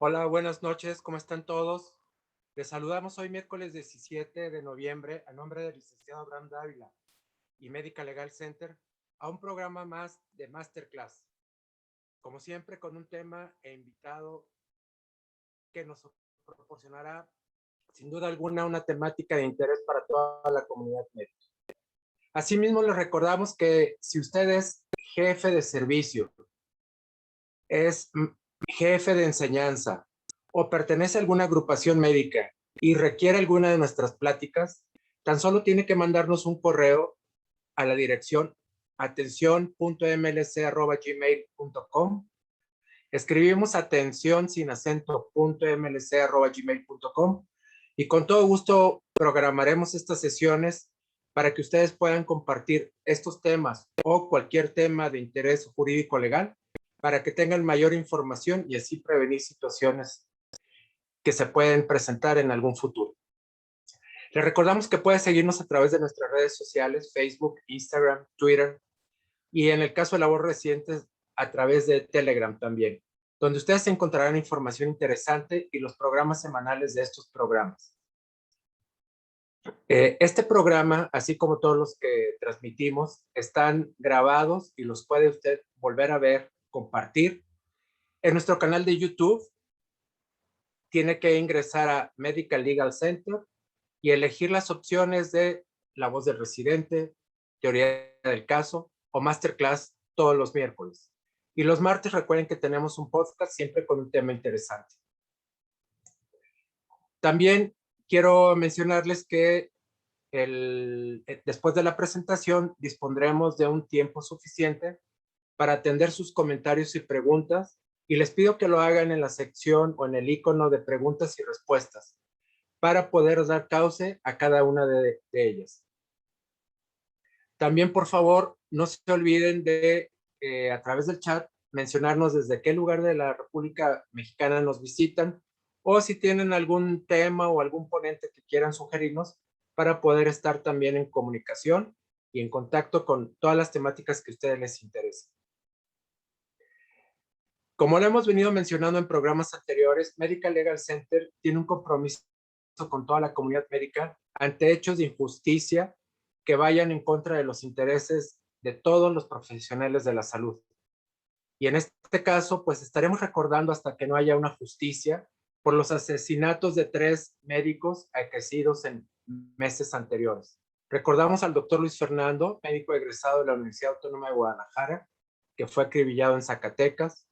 Hola, buenas noches, ¿cómo están todos? Les saludamos hoy miércoles 17 de noviembre a nombre del licenciado Abraham Dávila y Medical Legal Center a un programa más de Masterclass, como siempre con un tema e invitado que nos proporcionará sin duda alguna una temática de interés para toda la comunidad médica. Asimismo, les recordamos que si usted es jefe de servicio, es jefe de enseñanza o pertenece a alguna agrupación médica y requiere alguna de nuestras pláticas, tan solo tiene que mandarnos un correo a la dirección atención.mlc@gmail.com. Escribimos atención sin acento .mlc@gmail.com y con todo gusto programaremos estas sesiones para que ustedes puedan compartir estos temas o cualquier tema de interés jurídico legal para que tengan mayor información y así prevenir situaciones que se pueden presentar en algún futuro. Les recordamos que puede seguirnos a través de nuestras redes sociales, Facebook, Instagram, Twitter, y en el caso de la voz reciente, a través de Telegram también, donde ustedes encontrarán información interesante y los programas semanales de estos programas. Este programa, así como todos los que transmitimos, están grabados y los puede usted volver a ver, compartir. En nuestro canal de YouTube, tiene que ingresar a Medical Legal Center y elegir las opciones de La Voz del Residente, Teoría del Caso o Masterclass todos los miércoles. Y los martes recuerden que tenemos un podcast siempre con un tema interesante. También quiero mencionarles que después de la presentación dispondremos de un tiempo suficiente para atender sus comentarios y preguntas y les pido que lo hagan en la sección o en el icono de preguntas y respuestas para poder dar cauce a cada una de ellas. También, por favor, no se olviden de, a través del chat, mencionarnos desde qué lugar de la República Mexicana nos visitan o si tienen algún tema o algún ponente que quieran sugerirnos para poder estar también en comunicación y en contacto con todas las temáticas que a ustedes les interesen. Como lo hemos venido mencionando en programas anteriores, Medical Legal Center tiene un compromiso con toda la comunidad médica ante hechos de injusticia que vayan en contra de los intereses de todos los profesionales de la salud. Y en este caso, pues estaremos recordando hasta que no haya una justicia por los asesinatos de 3 médicos acaecidos en meses anteriores. Recordamos al doctor Luis Fernando, médico egresado de la Universidad Autónoma de Guadalajara, que fue acribillado en Zacatecas,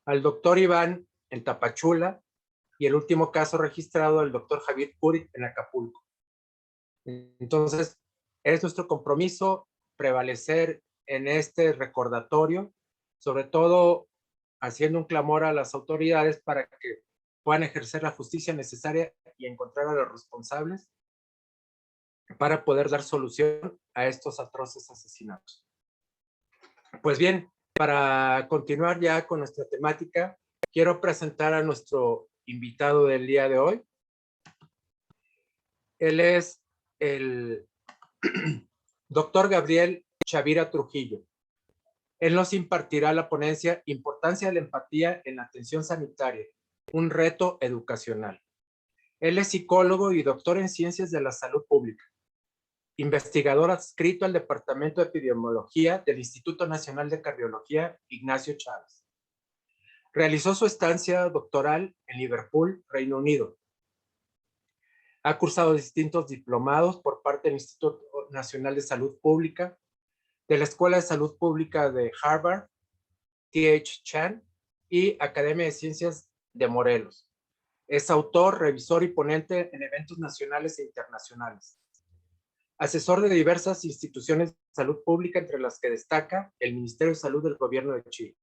al doctor Iván en Tapachula y el último caso registrado del doctor Javier Curi en Acapulco. Entonces, es nuestro compromiso prevalecer en este recordatorio, sobre todo haciendo un clamor a las autoridades para que puedan ejercer la justicia necesaria y encontrar a los responsables para poder dar solución a estos atroces asesinatos. Pues bien, para continuar ya con nuestra temática, quiero presentar a nuestro invitado del día de hoy. Él es el doctor Gabriel Chavira Trujillo. Él nos impartirá la ponencia Importancia de la empatía en la atención sanitaria, un reto educacional. Él es psicólogo y doctor en ciencias de la salud pública, investigador adscrito al Departamento de Epidemiología del Instituto Nacional de Cardiología Ignacio Chávez. Realizó su estancia doctoral en Liverpool, Reino Unido. Ha cursado distintos diplomados por parte del Instituto Nacional de Salud Pública, de la Escuela de Salud Pública de Harvard, T.H. Chan y Academia de Ciencias de Morelos. Es autor, revisor y ponente en eventos nacionales e internacionales. Asesor de diversas instituciones de salud pública, entre las que destaca el Ministerio de Salud del Gobierno de Chile.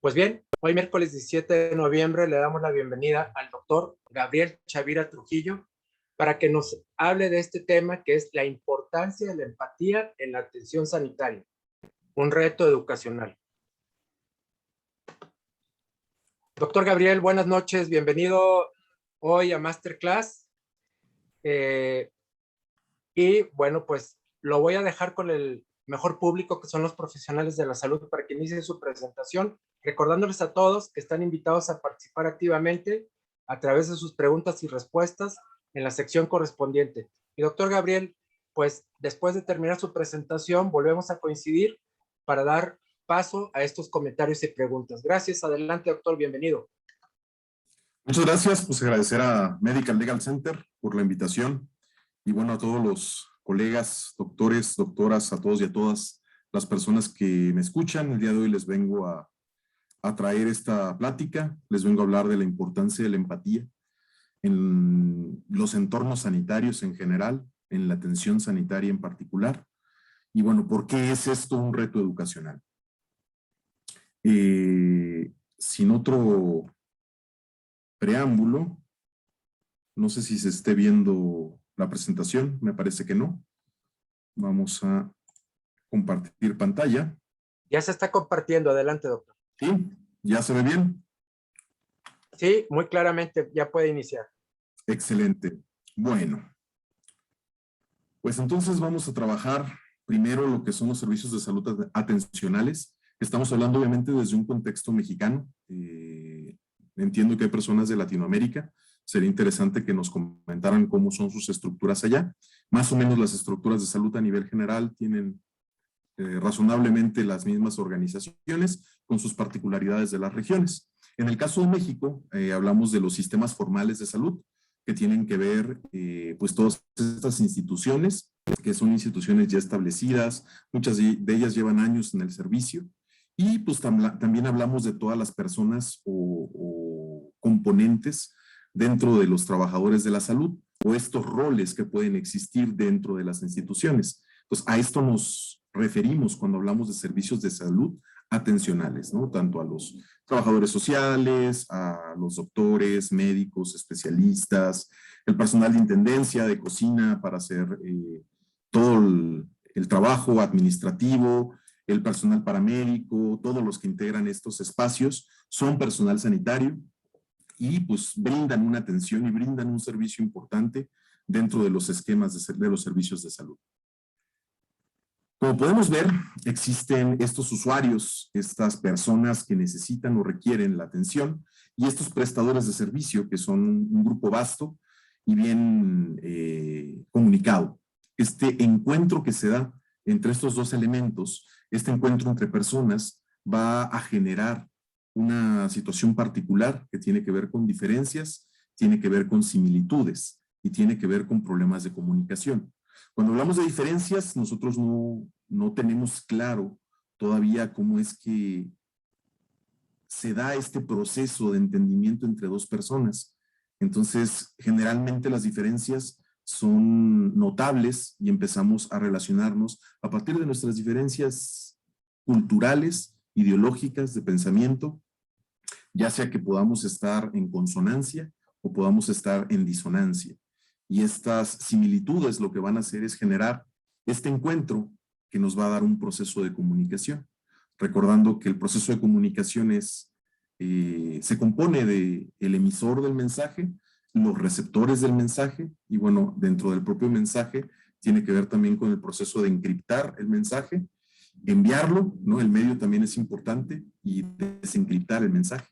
Pues bien, hoy miércoles 17 de noviembre le damos la bienvenida al doctor Gabriel Chavira Trujillo para que nos hable de este tema que es la importancia de la empatía en la atención sanitaria, un reto educacional. Doctor Gabriel, buenas noches, bienvenido hoy a Masterclass. Y bueno, pues lo voy a dejar con el mejor público, que son los profesionales de la salud, para que inicie su presentación, recordándoles a todos que están invitados a participar activamente a través de sus preguntas y respuestas en la sección correspondiente. Y doctor Gabriel, pues después de terminar su presentación, volvemos a coincidir para dar paso a estos comentarios y preguntas. Gracias. Adelante, doctor. Bienvenido. Muchas gracias. Pues agradecer a Medical Legal Center por la invitación y bueno, a todos los colegas, doctores, doctoras, a todos y a todas las personas que me escuchan. El día de hoy les vengo a traer esta plática. Les vengo a hablar de la importancia de la empatía en los entornos sanitarios en general, en la atención sanitaria en particular. Y bueno, ¿por qué es esto un reto educacional? Sin otro preámbulo, no sé si se esté viendo la presentación, me parece que no. Vamos a compartir pantalla. Ya se está compartiendo. Adelante, doctor. ¿Sí? ¿Ya se ve bien? Sí, muy claramente. Ya puede iniciar. Excelente. Bueno, pues entonces vamos a trabajar primero lo que son los servicios de salud atencionales. Estamos hablando obviamente desde un contexto mexicano. Entiendo que hay personas de Latinoamérica. Sería interesante que nos comentaran cómo son sus estructuras allá. Más o menos las estructuras de salud a nivel general tienen razonablemente las mismas organizaciones con sus particularidades de las regiones. En el caso de México, hablamos de los sistemas formales de salud, que tienen que ver pues todas estas instituciones, que son instituciones ya establecidas, muchas de ellas llevan años en el servicio, y pues también hablamos de todas las personas o componentes dentro de los trabajadores de la salud, o estos roles que pueden existir dentro de las instituciones. Pues a esto nos referimos cuando hablamos de servicios de salud atencionales, ¿no? Tanto a los trabajadores sociales, a los doctores, médicos, especialistas, el personal de intendencia, de cocina para hacer todo el trabajo administrativo, el personal paramédico, todos los que integran estos espacios son personal sanitario y pues brindan una atención y brindan un servicio importante dentro de los esquemas de los servicios de salud. Como podemos ver, existen estos usuarios, estas personas que necesitan o requieren la atención y estos prestadores de servicio que son un grupo vasto y bien comunicado. Este encuentro que se da entre estos dos elementos, este encuentro entre personas va a generar una situación particular que tiene que ver con diferencias, tiene que ver con similitudes y tiene que ver con problemas de comunicación. Cuando hablamos de diferencias, nosotros no tenemos claro todavía cómo es que se da este proceso de entendimiento entre dos personas. Entonces, generalmente las diferencias son notables y empezamos a relacionarnos a partir de nuestras diferencias culturales, ideológicas, de pensamiento, ya sea que podamos estar en consonancia o podamos estar en disonancia. Y estas similitudes lo que van a hacer es generar este encuentro que nos va a dar un proceso de comunicación. Recordando que el proceso de comunicación se compone del emisor del mensaje, los receptores del mensaje, y bueno, dentro del propio mensaje tiene que ver también con el proceso de encriptar el mensaje, enviarlo, ¿no? El medio también es importante, y desencriptar el mensaje.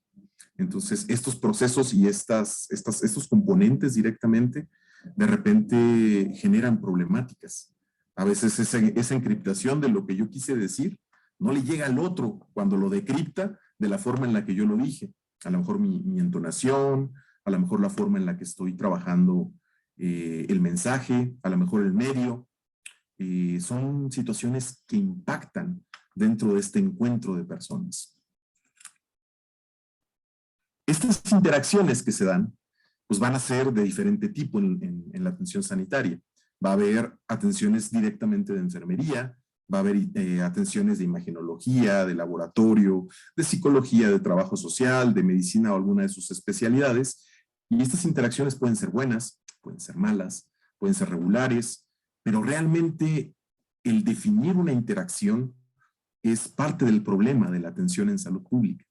Entonces, estos procesos y estos componentes directamente de repente generan problemáticas. A veces esa encriptación de lo que yo quise decir no le llega al otro cuando lo decripta de la forma en la que yo lo dije. A lo mejor mi entonación, a lo mejor la forma en la que estoy trabajando el mensaje, a lo mejor el medio. Son situaciones que impactan dentro de este encuentro de personas. Estas interacciones que se dan pues van a ser de diferente tipo en la atención sanitaria. Va a haber atenciones directamente de enfermería, va a haber atenciones de imagenología, de laboratorio, de psicología, de trabajo social, de medicina o alguna de sus especialidades. Y estas interacciones pueden ser buenas, pueden ser malas, pueden ser regulares, pero realmente el definir una interacción es parte del problema de la atención en salud pública.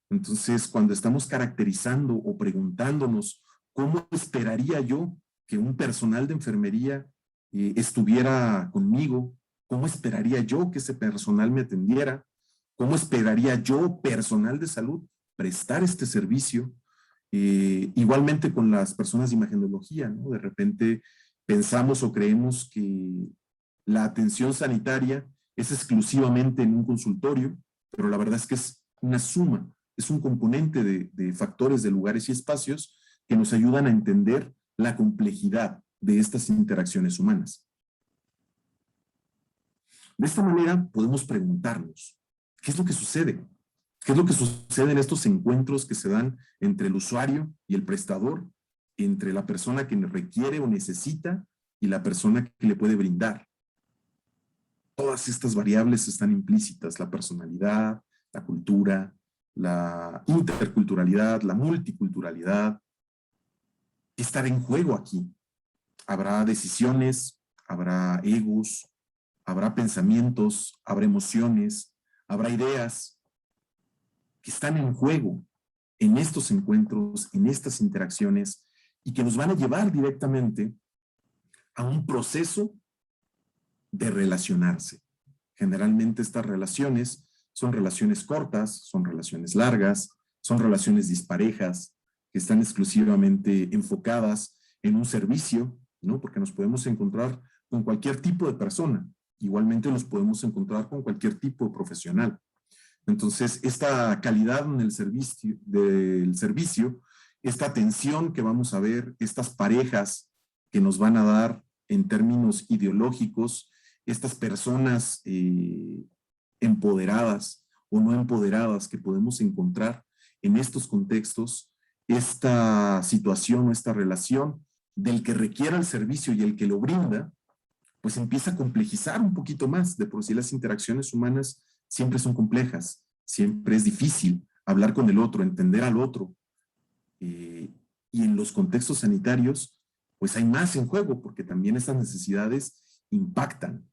Entonces, cuando estamos caracterizando o preguntándonos cómo esperaría yo que un personal de enfermería estuviera conmigo, ¿Cómo esperaría yo que ese personal me atendiera? ¿Cómo esperaría yo, personal de salud, prestar este servicio? Igualmente con las personas de imagenología, ¿no? De repente pensamos o creemos que la atención sanitaria es exclusivamente en un consultorio, pero la verdad es que es una suma, es un componente de factores, de lugares y espacios que nos ayudan a entender la complejidad de estas interacciones humanas. De esta manera podemos preguntarnos, ¿qué es lo que sucede? ¿Qué es lo que sucede en estos encuentros que se dan entre el usuario y el prestador, entre la persona que requiere o necesita y la persona que le puede brindar? Todas estas variables están implícitas, la personalidad, la cultura, la interculturalidad, la multiculturalidad, que estará en juego aquí. Habrá decisiones, habrá egos, habrá pensamientos, habrá emociones, habrá ideas que están en juego en estos encuentros, en estas interacciones, y que nos van a llevar directamente a un proceso de relacionarse. Generalmente estas relaciones son relaciones cortas, son relaciones largas, son relaciones disparejas, que están exclusivamente enfocadas en un servicio, ¿no? Porque nos podemos encontrar con cualquier tipo de persona. Igualmente nos podemos encontrar con cualquier tipo de profesional. Entonces, esta calidad en el servicio, esta atención que vamos a ver, estas parejas que nos van a dar en términos ideológicos, estas personas empoderadas o no empoderadas que podemos encontrar en estos contextos, esta situación o esta relación del que requiera el servicio y el que lo brinda, pues empieza a complejizar un poquito más. De por sí las interacciones humanas siempre son complejas, siempre es difícil hablar con el otro, entender al otro. Y en los contextos sanitarios, pues hay más en juego, porque también estas necesidades impactan.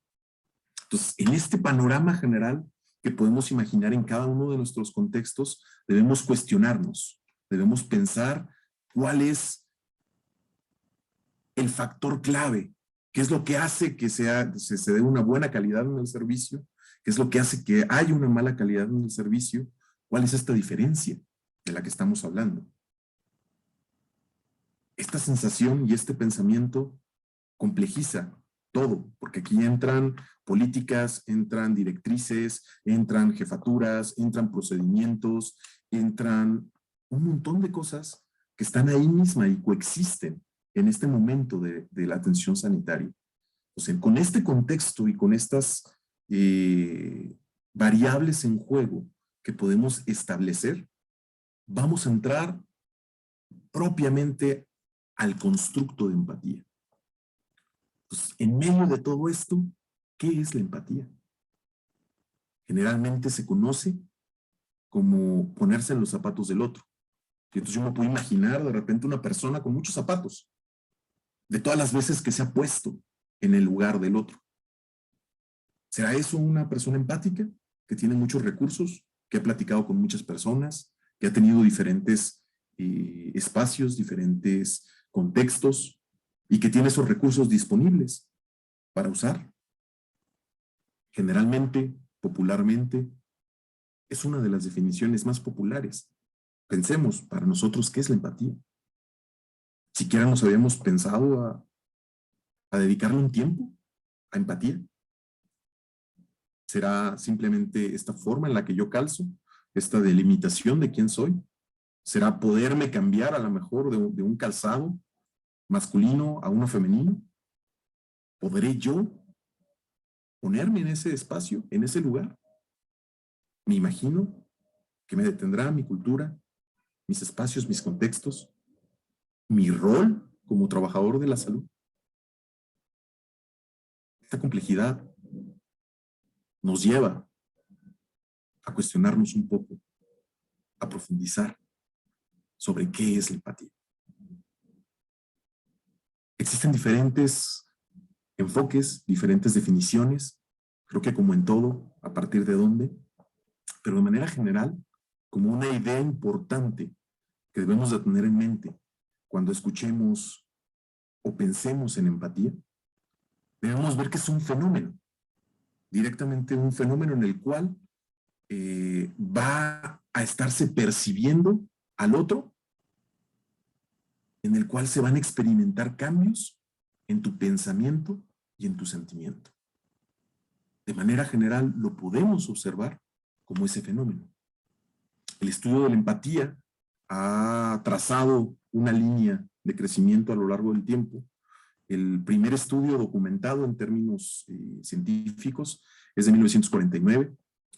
Entonces, en este panorama general que podemos imaginar en cada uno de nuestros contextos, debemos cuestionarnos, debemos pensar cuál es el factor clave, qué es lo que hace que se dé una buena calidad en el servicio, qué es lo que hace que haya una mala calidad en el servicio, cuál es esta diferencia de la que estamos hablando. Esta sensación y este pensamiento complejiza todo, porque aquí entran políticas, entran directrices, entran jefaturas, entran procedimientos, entran un montón de cosas que están ahí misma y coexisten en este momento de la atención sanitaria. O sea, con este contexto y con estas variables en juego que podemos establecer, vamos a entrar propiamente al constructo de empatía. Entonces, en medio de todo esto, ¿qué es la empatía? Generalmente se conoce como ponerse en los zapatos del otro. Y entonces yo me puedo imaginar de repente una persona con muchos zapatos, de todas las veces que se ha puesto en el lugar del otro. ¿Será eso una persona empática que tiene muchos recursos, que ha platicado con muchas personas, que ha tenido diferentes espacios, diferentes contextos y que tiene esos recursos disponibles para usar? Generalmente, popularmente, es una de las definiciones más populares. Pensemos para nosotros qué es la empatía. ¿Siquiera nos habíamos pensado a dedicarle un tiempo a empatía? ¿Será simplemente esta forma en la que yo calzo? ¿Esta delimitación de quién soy? ¿Será poderme cambiar a lo mejor de un calzado masculino a uno femenino? ¿Podré yo ponerme en ese espacio, en ese lugar? Me imagino que me detendrá mi cultura, mis espacios, mis contextos, mi rol como trabajador de la salud. Esta complejidad nos lleva a cuestionarnos un poco, a profundizar sobre qué es la empatía. Existen diferentes enfoques, diferentes definiciones, creo que como en todo, a partir de dónde, pero de manera general, como una idea importante que debemos de tener en mente cuando escuchemos o pensemos en empatía, debemos ver que es un fenómeno. directamente un fenómeno en el cual va a estarse percibiendo al otro, en el cual se van a experimentar cambios en tu pensamiento y en tu sentimiento. De manera general, lo podemos observar como ese fenómeno. El estudio de la empatía ha trazado una línea de crecimiento a lo largo del tiempo. El primer estudio documentado en términos científicos es de 1949.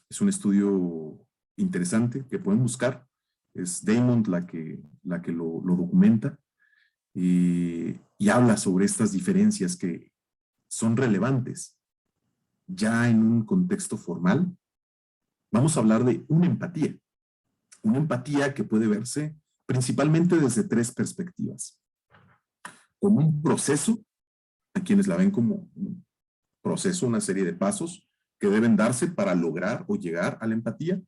Es un estudio interesante que pueden buscar. Es Damon la que lo documenta y habla sobre estas diferencias que son relevantes. Ya en un contexto formal, vamos a hablar de una empatía que puede verse principalmente desde tres perspectivas. Como un proceso, a quienes la ven como un proceso, una serie de pasos que deben darse para lograr o llegar a la empatía.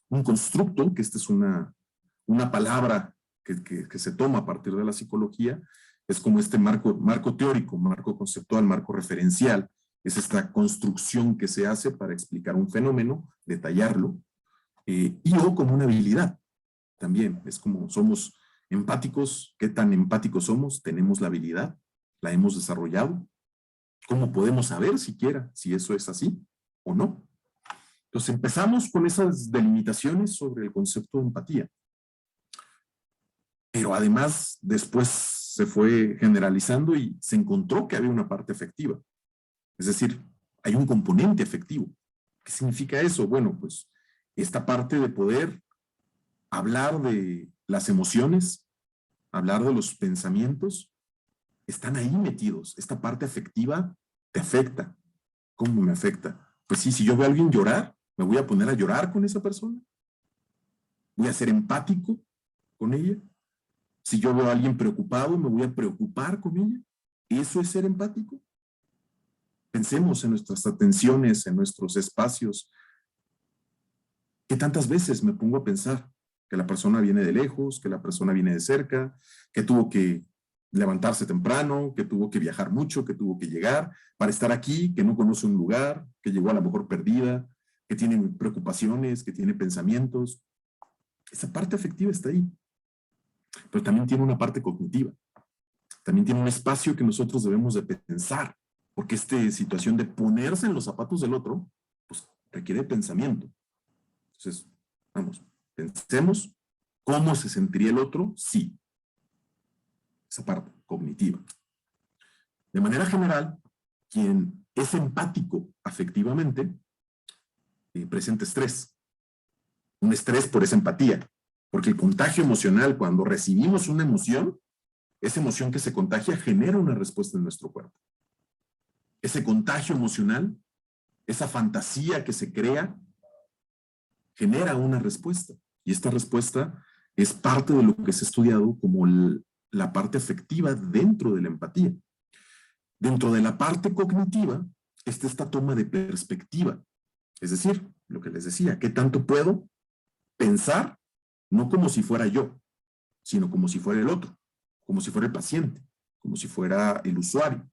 Un constructo, que esta es una palabra que se toma a partir de la psicología, es como este marco teórico, marco conceptual, marco referencial. Es esta construcción que se hace para explicar un fenómeno, detallarlo, y o como una habilidad. También es como somos empáticos, qué tan empáticos somos, tenemos la habilidad, la hemos desarrollado. ¿Cómo podemos saber siquiera si eso es así o no? Entonces empezamos con esas delimitaciones sobre el concepto de empatía. Pero además después se fue generalizando y se encontró que había una parte afectiva. Es decir, hay un componente afectivo. ¿Qué significa eso? Bueno, pues esta parte de poder hablar de las emociones, hablar de los pensamientos, están ahí metidos. Esta parte afectiva te afecta. ¿Cómo me afecta? Pues sí, si yo veo a alguien llorar, me voy a poner a llorar con esa persona. Voy a ser empático con ella. Si yo veo a alguien preocupado, me voy a preocupar con ella. ¿Eso es ser empático? Pensemos en nuestras atenciones, en nuestros espacios. ¿Qué tantas veces me pongo a pensar que la persona viene de lejos, que la persona viene de cerca, que tuvo que levantarse temprano, que tuvo que viajar mucho, que tuvo que llegar para estar aquí, que no conoce un lugar, que llegó a lo mejor perdida, que tiene preocupaciones, que tiene pensamientos? Esa parte afectiva está ahí. Pero también tiene una parte cognitiva. También tiene un espacio que nosotros debemos de pensar, porque esta situación de ponerse en los zapatos del otro, pues requiere pensamiento. Entonces, vamos, pensemos cómo se sentiría el otro, sí. Esa parte cognitiva. De manera general, quien es empático afectivamente, presenta estrés. Un estrés por esa empatía, porque el contagio emocional, cuando recibimos una emoción, esa emoción que se contagia genera una respuesta en nuestro cuerpo. Ese contagio emocional, esa fantasía que se crea, genera una respuesta. Y esta respuesta es parte de lo que se ha estudiado como la parte afectiva dentro de la empatía. Dentro de la parte cognitiva está esta toma de perspectiva. Es decir, lo que les decía, ¿qué tanto puedo pensar? No como si fuera yo, sino como si fuera el otro, como si fuera el paciente, como si fuera el usuario,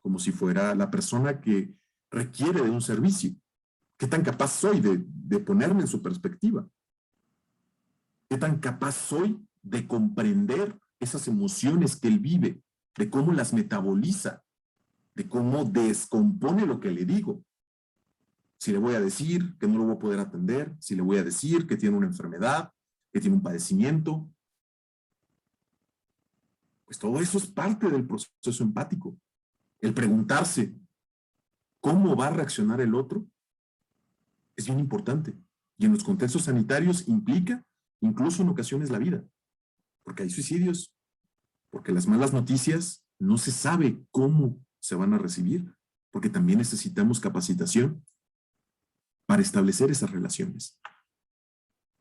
como si fuera la persona que requiere de un servicio. ¿Qué tan capaz soy de ponerme en su perspectiva? ¿Qué tan capaz soy de comprender esas emociones que él vive, de cómo las metaboliza, de cómo descompone lo que le digo? Si le voy a decir que no lo voy a poder atender, si le voy a decir que tiene una enfermedad, que tiene un padecimiento, pues todo eso es parte del proceso empático. El preguntarse cómo va a reaccionar el otro es bien importante. Y en los contextos sanitarios implica incluso en ocasiones la vida. Porque hay suicidios, porque las malas noticias no se sabe cómo se van a recibir, porque también necesitamos capacitación para establecer esas relaciones.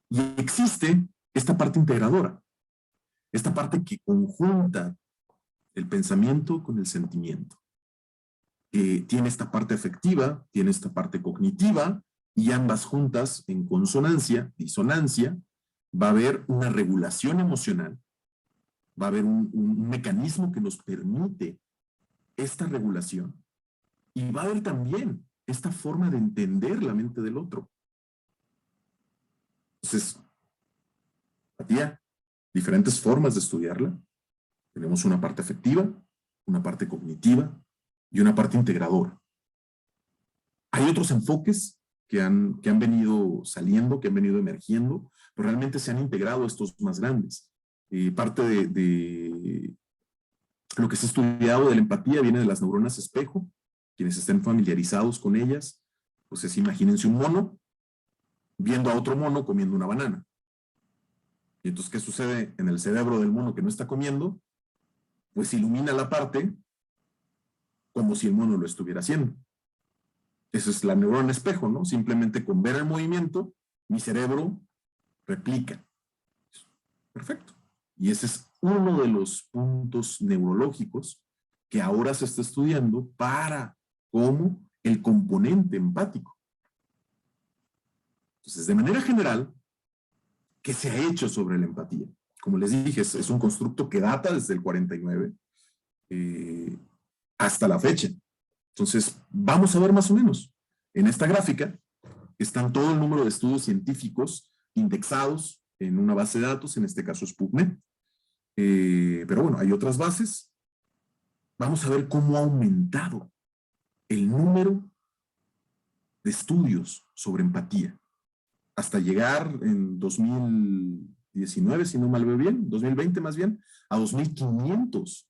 Y existe esta parte integradora, esta parte que conjunta el pensamiento con el sentimiento. Tiene esta parte afectiva, tiene esta parte cognitiva, y ambas juntas en consonancia, disonancia, va a haber una regulación emocional, va a haber un mecanismo que nos permite esta regulación, y va a haber también esta forma de entender la mente del otro. Entonces, empatía, diferentes formas de estudiarla. Tenemos una parte afectiva, una parte cognitiva y una parte integradora. Hay otros enfoques que han venido saliendo, que han venido emergiendo, pero realmente se han integrado estos más grandes. Parte de lo que se ha estudiado de la empatía viene de las neuronas espejo. Quienes estén familiarizados con ellas, pues imagínense un mono viendo a otro mono comiendo una banana. Y entonces, ¿qué sucede en el cerebro del mono que no está comiendo? Pues ilumina la parte como si el mono lo estuviera haciendo. Esa es la neurona espejo, ¿no? Simplemente con ver el movimiento, mi cerebro replica. Perfecto. Y ese es uno de los puntos neurológicos que ahora se está estudiando para cómo el componente empático. Entonces, de manera general, ¿qué se ha hecho sobre la empatía? Como les dije, es un constructo que data desde el 49 hasta la fecha. Entonces, vamos a ver más o menos. En esta gráfica están todo el número de estudios científicos indexados en una base de datos, en este caso es PubMed. Pero bueno, hay otras bases. Vamos a ver cómo ha aumentado el número de estudios sobre empatía hasta llegar en 2019, si no mal veo bien, 2020 más bien, a 2.500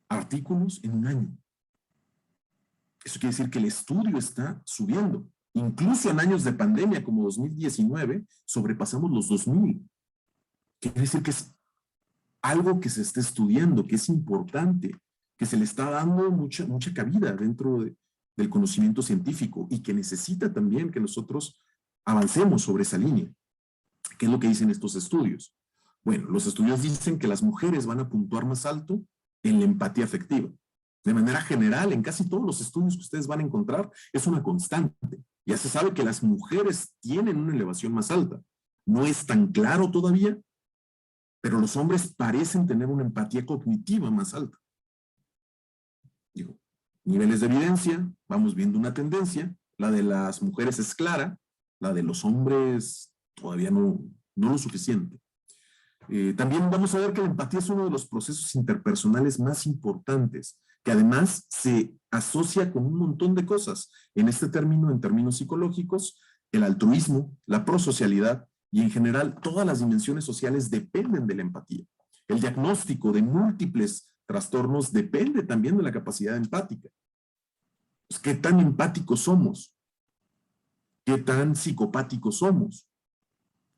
artículos en un año. Eso quiere decir que el estudio está subiendo. Incluso en años de pandemia como 2019, sobrepasamos los 2.000. Quiere decir que es algo que se está estudiando, que es importante, que se le está dando mucha cabida dentro del conocimiento científico y que necesita también que nosotros avancemos sobre esa línea. ¿Qué es lo que dicen estos estudios? Bueno, los estudios dicen que las mujeres van a puntuar más alto en la empatía afectiva. De manera general, en casi todos los estudios que ustedes van a encontrar, es una constante. Ya se sabe que las mujeres tienen una elevación más alta. No es tan claro todavía, pero los hombres parecen tener una empatía cognitiva más alta. Digo, niveles de evidencia, vamos viendo una tendencia. La de las mujeres es clara, la de los hombres todavía no lo suficiente. También vamos a ver que la empatía es uno de los procesos interpersonales más importantes, que además se asocia con un montón de cosas. En este término, en términos psicológicos, el altruismo, la prosocialidad y en general todas las dimensiones sociales dependen de la empatía. El diagnóstico de múltiples trastornos depende también de la capacidad empática. Pues, ¿qué tan empáticos somos? ¿Qué tan psicopáticos somos?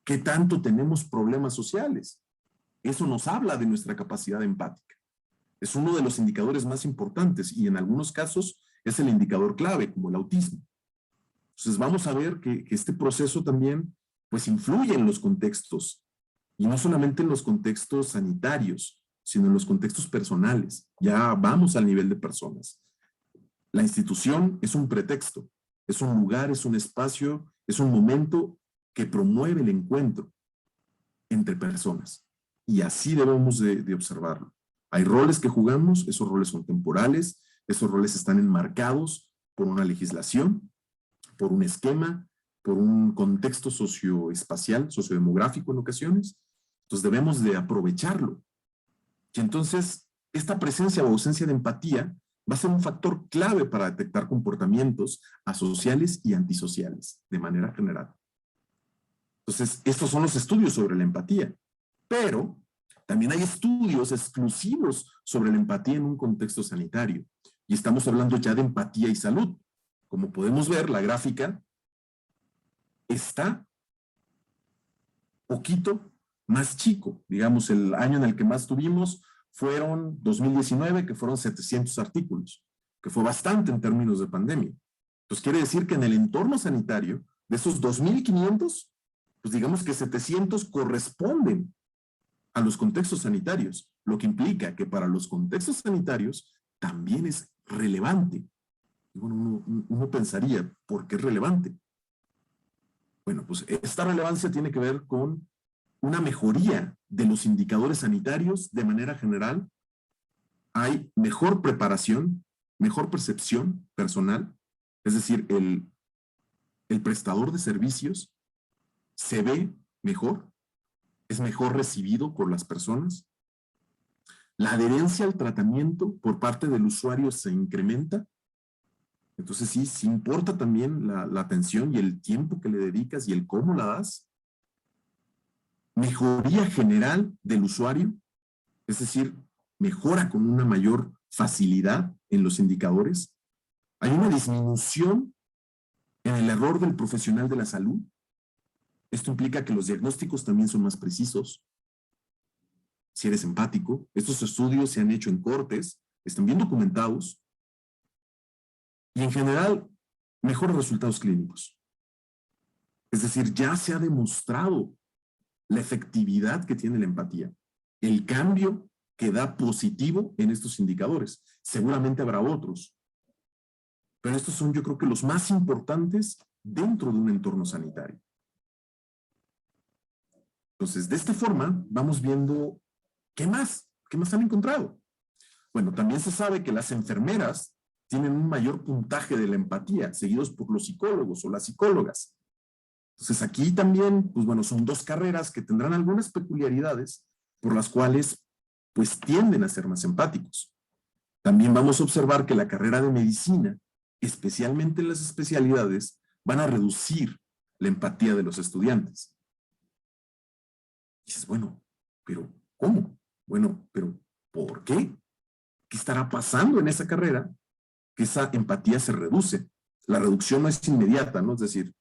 ¿Qué tanto tenemos problemas sociales? Eso nos habla de nuestra capacidad empática. Es uno de los indicadores más importantes y en algunos casos es el indicador clave, como el autismo. Entonces vamos a ver que este proceso también pues influye en los contextos y no solamente en los contextos sanitarios, sino en los contextos personales. Ya vamos al nivel de personas. La institución es un pretexto, es un lugar, es un espacio, es un momento que promueve el encuentro entre personas. Y así debemos de observarlo. Hay roles que jugamos, esos roles son temporales, esos roles están enmarcados por una legislación, por un esquema, por un contexto socioespacial, sociodemográfico en ocasiones. Entonces debemos de aprovecharlo. Y entonces esta presencia o ausencia de empatía va a ser un factor clave para detectar comportamientos asociales y antisociales de manera general. Entonces, estos son los estudios sobre la empatía, pero también hay estudios exclusivos sobre la empatía en un contexto sanitario. Y estamos hablando ya de empatía y salud. Como podemos ver, la gráfica está poquito más chico. Digamos, el año en el que más tuvimos fueron 2019, que fueron 700 artículos, que fue bastante en términos de pandemia. Entonces, quiere decir que en el entorno sanitario, de esos 2.500, pues digamos que 700 corresponden a los contextos sanitarios, lo que implica que para los contextos sanitarios también es relevante. Y bueno, uno pensaría, ¿por qué es relevante? Bueno, pues esta relevancia tiene que ver con una mejoría de los indicadores sanitarios de manera general. Hay mejor preparación, mejor percepción personal, Es decir, el prestador de servicios se ve mejor, es mejor recibido por las personas. La adherencia al tratamiento por parte del usuario se incrementa. Entonces sí importa también la atención y el tiempo que le dedicas y el cómo la das. Mejoría general del usuario, es decir, mejora con una mayor facilidad en los indicadores. Hay una disminución en el error del profesional de la salud. Esto implica que los diagnósticos también son más precisos. Si eres empático, estos estudios se han hecho en cortes, están bien documentados y en general mejores resultados clínicos. Es decir, ya se ha demostrado la efectividad que tiene la empatía, el cambio que da positivo en estos indicadores. Seguramente habrá otros, pero estos son, yo creo que los más importantes dentro de un entorno sanitario. Entonces, de esta forma, vamos viendo qué más han encontrado. Bueno, también se sabe que las enfermeras tienen un mayor puntaje de la empatía, seguidos por los psicólogos o las psicólogas. Entonces, aquí también, pues bueno, son dos carreras que tendrán algunas peculiaridades por las cuales, pues, tienden a ser más empáticos. También vamos a observar que la carrera de medicina, especialmente en las especialidades, van a reducir la empatía de los estudiantes. Y dices, bueno, pero ¿cómo? Bueno, pero ¿por qué? ¿Qué estará pasando en esa carrera? Que esa empatía se reduce. La reducción no es inmediata, ¿no? Es decir,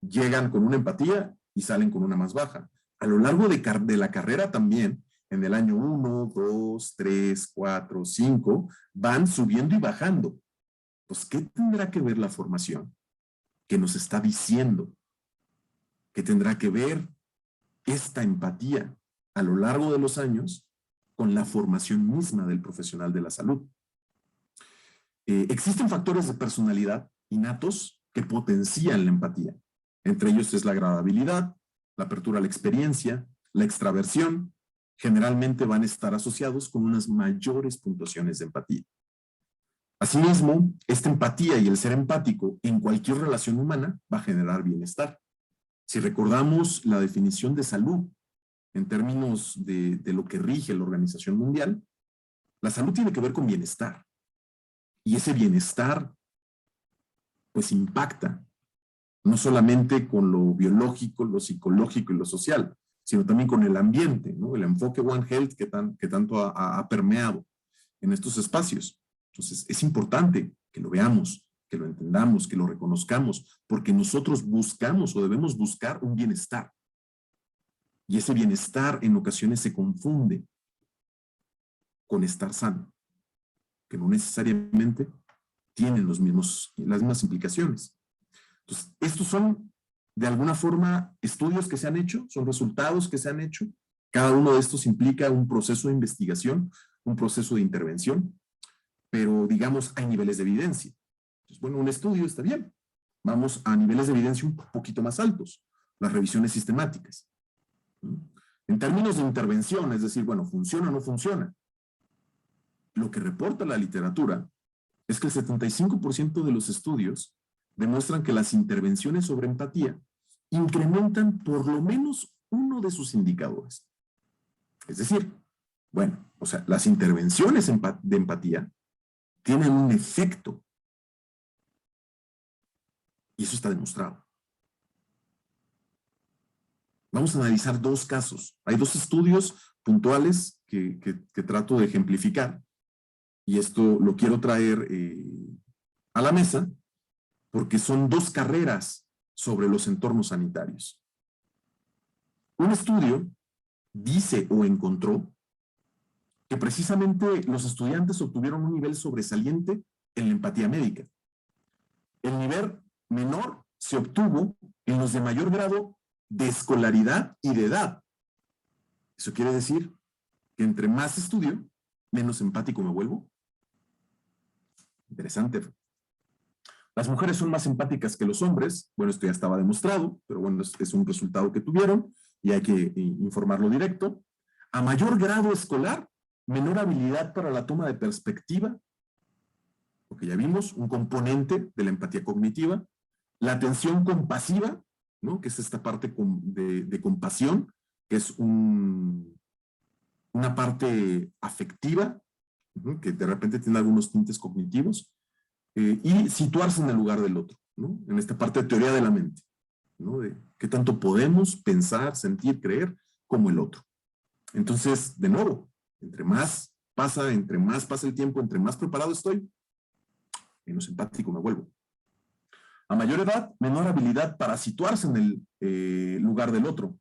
llegan con una empatía y salen con una más baja. A lo largo de la carrera también, en el año 1, 2, 3, 4, 5, van subiendo y bajando. Pues, ¿qué tendrá que ver la formación? Que nos está diciendo que tendrá que ver esta empatía a lo largo de los años con la formación misma del profesional de la salud. Existen factores de personalidad innatos que potencian la empatía. Entre ellos es la agradabilidad, la apertura a la experiencia, la extraversión. Generalmente van a estar asociados con unas mayores puntuaciones de empatía. Asimismo, esta empatía y el ser empático en cualquier relación humana va a generar bienestar. Si recordamos la definición de salud en términos de lo que rige la Organización Mundial, la salud tiene que ver con bienestar. Y ese bienestar, pues, impacta no solamente con lo biológico, lo psicológico y lo social, sino también con el ambiente, ¿no? El enfoque One Health que tanto ha permeado en estos espacios. Entonces, es importante que lo veamos, que lo entendamos, que lo reconozcamos, porque nosotros buscamos o debemos buscar un bienestar. Y ese bienestar en ocasiones se confunde con estar sano, que no necesariamente tienen las mismas implicaciones. Entonces, estos son, de alguna forma, estudios que se han hecho, son resultados que se han hecho. Cada uno de estos implica un proceso de investigación, un proceso de intervención, pero, digamos, hay niveles de evidencia. Entonces, bueno, un estudio está bien. Vamos a niveles de evidencia un poquito más altos, las revisiones sistemáticas. En términos de intervención, es decir, bueno, ¿funciona o no funciona? Lo que reporta la literatura es que el 75% de los estudios demuestran que las intervenciones sobre empatía incrementan por lo menos uno de sus indicadores. Es decir, bueno, o sea, las intervenciones de empatía tienen un efecto. Y eso está demostrado. Vamos a analizar dos casos. Hay dos estudios puntuales que trato de ejemplificar. Y esto lo quiero traer a la mesa porque son dos carreras sobre los entornos sanitarios. Un estudio dice o encontró que precisamente los estudiantes obtuvieron un nivel sobresaliente en la empatía médica. El nivel menor se obtuvo en los de mayor grado de escolaridad y de edad. Eso quiere decir que entre más estudio, menos empático me vuelvo. Interesante. Las mujeres son más empáticas que los hombres. Bueno, esto ya estaba demostrado, pero bueno, es un resultado que tuvieron y hay que informarlo directo. A mayor grado escolar, menor habilidad para la toma de perspectiva Porque ya vimos un componente de la empatía cognitiva, la atención compasiva, ¿no? Que es esta parte de compasión, que es una parte afectiva, ¿no? Que de repente tiene algunos tintes cognitivos, y situarse en el lugar del otro, ¿no? En esta parte de teoría de la mente, ¿no? De qué tanto podemos pensar, sentir, creer como el otro. Entonces, de nuevo, entre más pasa el tiempo, entre más preparado estoy, menos empático me vuelvo. A mayor edad, menor habilidad para situarse en el lugar del otro.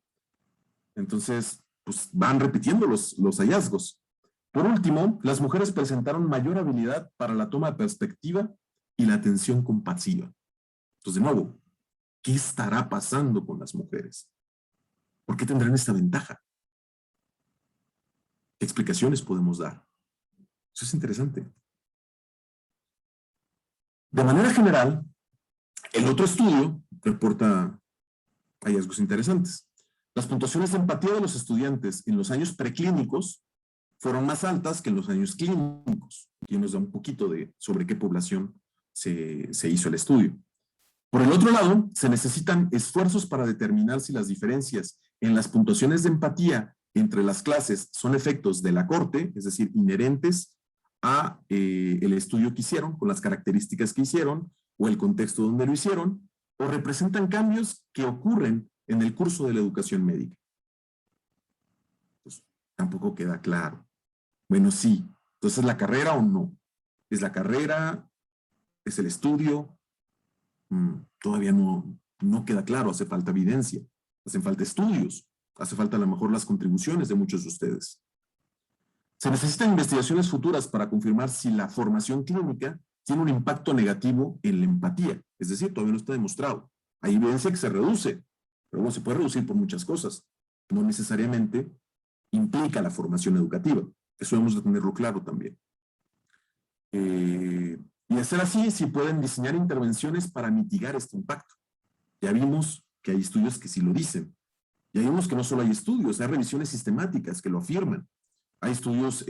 Entonces, pues van repitiendo los hallazgos. Por último, las mujeres presentaron mayor habilidad para la toma de perspectiva y la atención compasiva. Entonces, de nuevo, ¿qué estará pasando con las mujeres? ¿Por qué tendrán esta ventaja? ¿Qué explicaciones podemos dar? Eso es interesante. De manera general, el otro estudio reporta hallazgos interesantes. Las puntuaciones de empatía de los estudiantes en los años preclínicos fueron más altas que en los años clínicos. Aquí nos da un poquito sobre qué población se hizo el estudio. Por el otro lado, se necesitan esfuerzos para determinar si las diferencias en las puntuaciones de empatía entre las clases son efectos de la corte, es decir, inherentes a el estudio que hicieron, con las características que hicieron, o el contexto donde lo hicieron, o representan cambios que ocurren en el curso de la educación médica. Pues tampoco queda claro. Bueno, sí. Entonces, ¿la carrera o no? ¿Es la carrera? ¿Es el estudio? Todavía no queda claro, hace falta evidencia, hacen falta estudios, hace falta a lo mejor las contribuciones de muchos de ustedes. Se necesitan investigaciones futuras para confirmar si la formación clínica tiene un impacto negativo en la empatía, es decir, todavía no está demostrado. Hay evidencia que se reduce, pero bueno, se puede reducir por muchas cosas, no necesariamente implica la formación educativa, eso debemos de tenerlo claro también. Y de ser así, sí pueden diseñar intervenciones para mitigar este impacto. Ya vimos que hay estudios que sí lo dicen. Ya vimos que no solo hay estudios, hay revisiones sistemáticas que lo afirman. Hay estudios,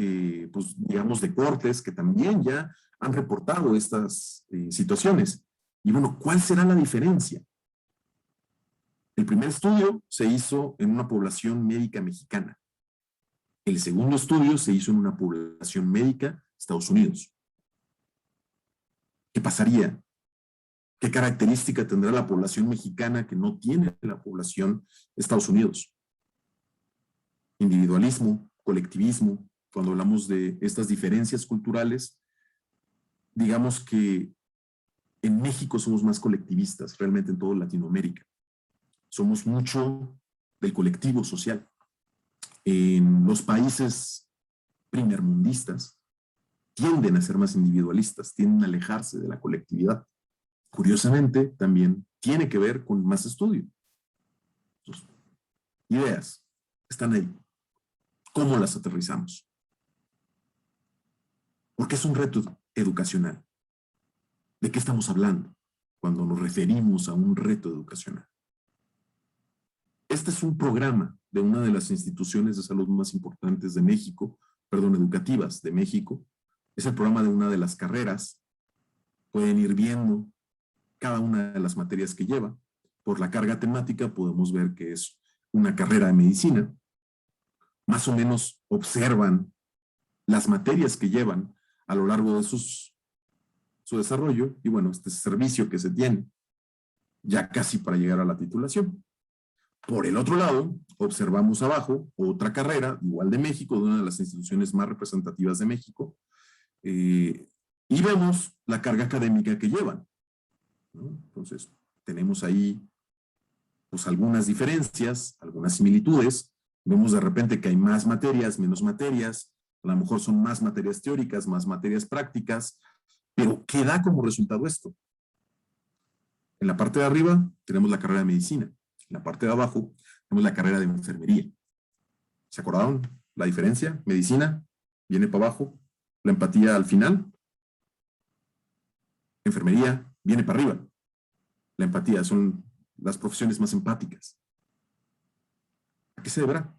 pues, digamos, de cortes que también ya han reportado estas situaciones. Y bueno, ¿cuál será la diferencia? El primer estudio se hizo en una población médica mexicana. El segundo estudio se hizo en una población médica de Estados Unidos. ¿Qué pasaría? ¿Qué característica tendrá la población mexicana que no tiene la población de Estados Unidos? Individualismo, colectivismo. Cuando hablamos de estas diferencias culturales, digamos que en México somos más colectivistas, realmente en toda Latinoamérica. Somos mucho del colectivo social. En los países primermundistas tienden a ser más individualistas, tienden a alejarse de la colectividad. Curiosamente, también tiene que ver con más estudio. Sus ideas están ahí. ¿Cómo las aterrizamos? Porque es un reto educacional. ¿De qué estamos hablando cuando nos referimos a un reto educacional? Este es un programa de una de las instituciones de salud más importantes de México, educativas de México. Es el programa de una de las carreras. Pueden ir viendo cada una de las materias que lleva. Por la carga temática podemos ver que es una carrera de medicina. Más o menos observan las materias que llevan a lo largo de su desarrollo y bueno, este servicio que se tiene ya casi para llegar a la titulación. Por el otro lado, observamos abajo otra carrera, igual de México, de una de las instituciones más representativas de México, y vemos la carga académica que llevan, ¿no? Entonces, tenemos ahí pues algunas diferencias, algunas similitudes. Vemos de repente que hay más materias, menos materias, a lo mejor son más materias teóricas, más materias prácticas, pero ¿qué da como resultado esto? En la parte de arriba tenemos la carrera de medicina, en la parte de abajo tenemos la carrera de enfermería. ¿Se acordaron la diferencia? Medicina viene para abajo, la empatía al final, enfermería viene para arriba. La empatía son las profesiones más empáticas. ¿A qué se deberá?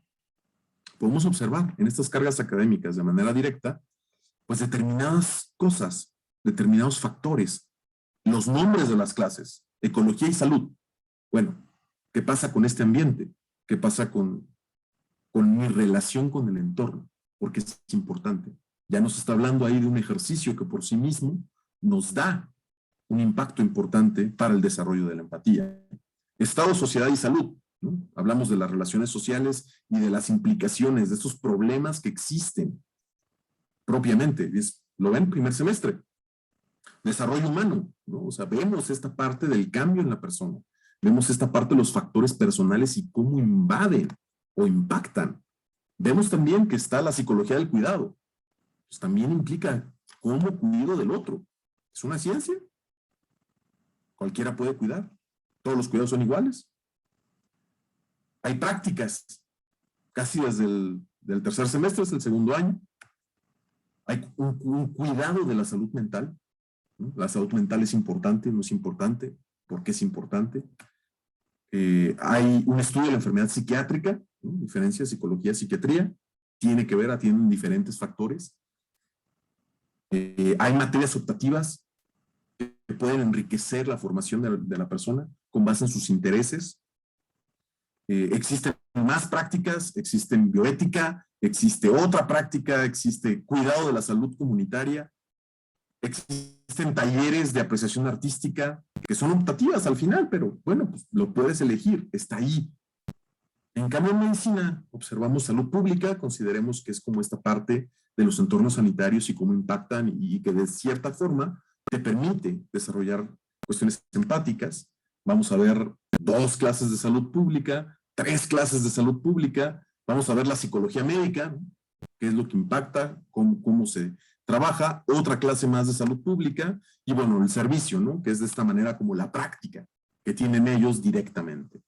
Podemos observar en estas cargas académicas de manera directa, pues determinadas cosas. determinados factores, los nombres de las clases, ecología y salud. Bueno, ¿qué pasa con este ambiente? ¿Qué pasa con mi relación con el entorno? Porque es importante. Ya nos está hablando ahí de un ejercicio que por sí mismo nos da un impacto importante para el desarrollo de la empatía. Estado, sociedad y salud, ¿no? Hablamos de las relaciones sociales y de las implicaciones de estos problemas que existen propiamente. Lo ven primer semestre. Desarrollo humano, ¿no? O sea, vemos esta parte del cambio en la persona. Vemos esta parte de los factores personales y cómo invaden o impactan. Vemos también que está la psicología del cuidado. Pues también implica cómo cuido del otro. ¿Es una ciencia? Cualquiera puede cuidar. Todos los cuidados son iguales. Hay prácticas, casi desde el tercer semestre, es el segundo año. Hay un cuidado de la salud mental, ¿no? La salud mental es importante, no es importante. ¿Por qué es importante? Hay un estudio de la enfermedad psiquiátrica, ¿no? Diferencia psicología, psiquiatría. Tiene que ver, atienden diferentes factores. Hay materias optativas que pueden enriquecer la formación de la persona con base en sus intereses. Existen más prácticas, existen bioética, existe otra práctica, existe cuidado de la salud comunitaria, existen talleres de apreciación artística que son optativas al final, pero bueno, pues lo puedes elegir, está ahí. En cambio, en medicina observamos salud pública, consideremos que es como esta parte de los entornos sanitarios y cómo impactan y que de cierta forma te permite desarrollar cuestiones empáticas. Vamos a ver 2 clases de salud pública, 3 clases de salud pública, vamos a ver la psicología médica, ¿no? Qué es lo que impacta, cómo se trabaja, otra clase más de salud pública, y bueno, el servicio, ¿no? Que es de esta manera como la práctica que tienen ellos directamente.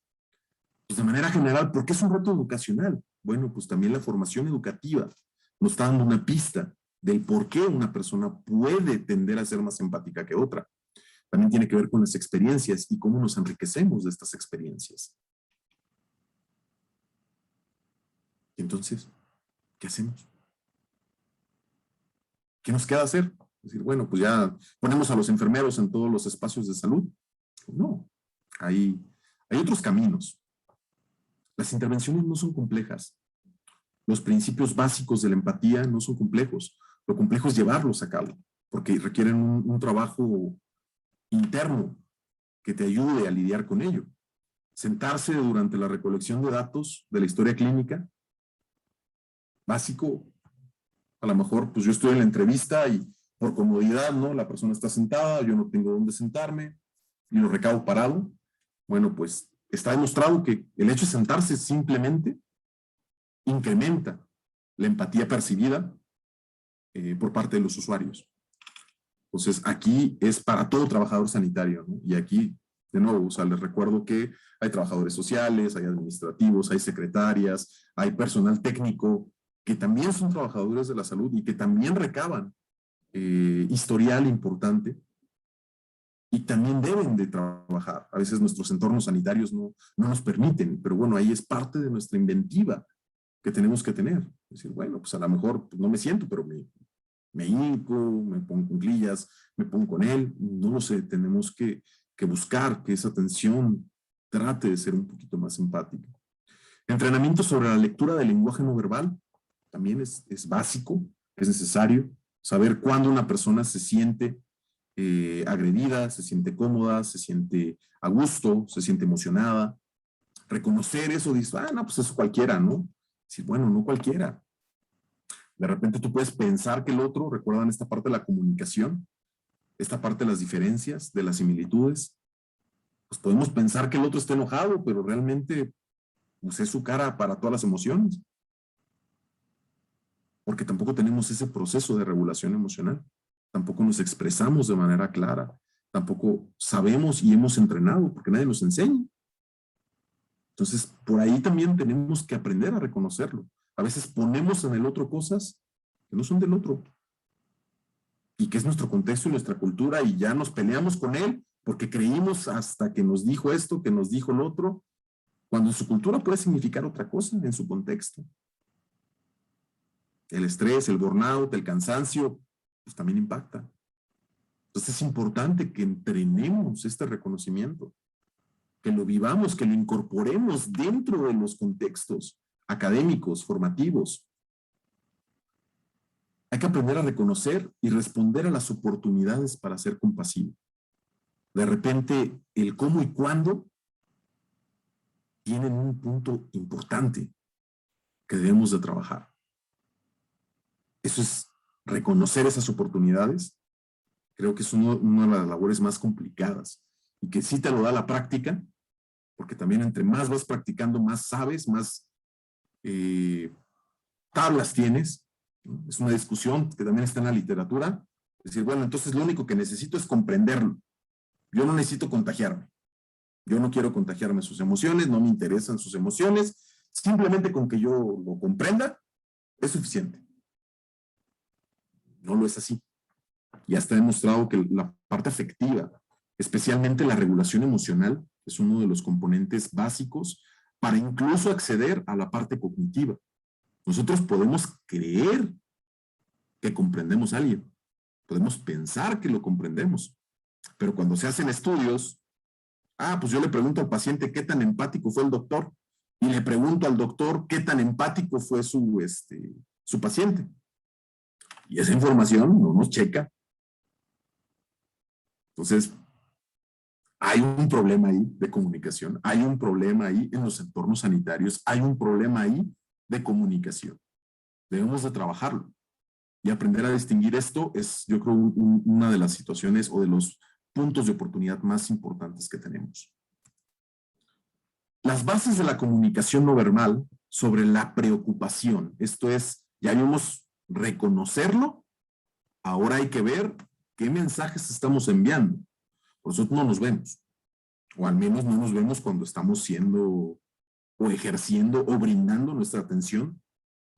Pues de manera general, ¿por qué es un reto educacional? Bueno, pues también la formación educativa nos está dando una pista del por qué una persona puede tender a ser más empática que otra. También tiene que ver con las experiencias y cómo nos enriquecemos de estas experiencias. Entonces, ¿qué hacemos? ¿Qué nos queda hacer? Es decir, bueno, pues ya ponemos a los enfermeros en todos los espacios de salud. No, hay otros caminos. Las intervenciones no son complejas. Los principios básicos de la empatía no son complejos. Lo complejo es llevarlos a cabo, porque requieren un trabajo interno que te ayude a lidiar con ello. Sentarse durante la recolección de datos de la historia clínica, básico, a lo mejor pues yo estoy en la entrevista y por comodidad, ¿no? La persona está sentada, yo no tengo dónde sentarme y lo recabo parado. Bueno, pues está demostrado que el hecho de sentarse simplemente incrementa la empatía percibida por parte de los usuarios. Entonces, aquí es para todo trabajador sanitario, ¿no? Y aquí, de nuevo, o sea, les recuerdo que hay trabajadores sociales, hay administrativos, hay secretarias, hay personal técnico, que también son trabajadores de la salud y que también recaban historial importante y también deben de trabajar. A veces nuestros entornos sanitarios no nos permiten, pero bueno, ahí es parte de nuestra inventiva que tenemos que tener. Es decir, bueno, pues a lo mejor pues no me siento, pero me hinco, me pongo cuclillas, me pongo con él, no lo sé, tenemos que buscar que esa atención trate de ser un poquito más empática. Entrenamiento sobre la lectura del lenguaje no verbal también es básico, es necesario saber cuándo una persona se siente agredida, se siente cómoda, se siente a gusto, se siente emocionada. Reconocer eso, dice, no, pues eso cualquiera, ¿no? Sí, bueno, no cualquiera. De repente tú puedes pensar que el otro, recuerdan esta parte de la comunicación, esta parte de las diferencias, de las similitudes, pues podemos pensar que el otro está enojado, pero realmente pues, es su cara para todas las emociones. Porque tampoco tenemos ese proceso de regulación emocional. Tampoco nos expresamos de manera clara. Tampoco sabemos y hemos entrenado, porque nadie nos enseña. Entonces, por ahí también tenemos que aprender a reconocerlo. A veces ponemos en el otro cosas que no son del otro. Y que es nuestro contexto y nuestra cultura, y ya nos peleamos con él porque creímos hasta que nos dijo esto, que nos dijo lo otro, cuando en su cultura puede significar otra cosa en su contexto. El estrés, el burnout, el cansancio, pues también impacta. Entonces es importante que entrenemos este reconocimiento, que lo vivamos, que lo incorporemos dentro de los contextos académicos, formativos. Hay que aprender a reconocer y responder a las oportunidades para ser compasivo. De repente, el cómo y cuándo tienen un punto importante que debemos de trabajar. Eso es reconocer esas oportunidades. Creo que es una de las labores más complicadas y que sí te lo da la práctica, porque también entre más vas practicando, más sabes, más tablas tienes. Es una discusión que también está en la literatura. Es decir, bueno, entonces lo único que necesito es comprenderlo. Yo no necesito contagiarme. Yo no quiero contagiarme sus emociones, no me interesan sus emociones. Simplemente con que yo lo comprenda es suficiente. No lo es así. Ya está demostrado que la parte afectiva, especialmente la regulación emocional, es uno de los componentes básicos para incluso acceder a la parte cognitiva. Nosotros podemos creer que comprendemos a alguien. Podemos pensar que lo comprendemos. Pero cuando se hacen estudios, pues yo le pregunto al paciente qué tan empático fue el doctor y le pregunto al doctor qué tan empático fue su paciente. Y esa información no nos checa. Entonces, hay un problema ahí de comunicación, hay un problema ahí en los entornos sanitarios, hay un problema ahí de comunicación. Debemos de trabajarlo. Y aprender a distinguir esto es, yo creo, una de las situaciones o de los puntos de oportunidad más importantes que tenemos. Las bases de la comunicación no verbal sobre la preocupación. Esto es, ya vimos reconocerlo, ahora hay que ver qué mensajes estamos enviando. Nosotros no nos vemos, o al menos no nos vemos cuando estamos siendo o ejerciendo o brindando nuestra atención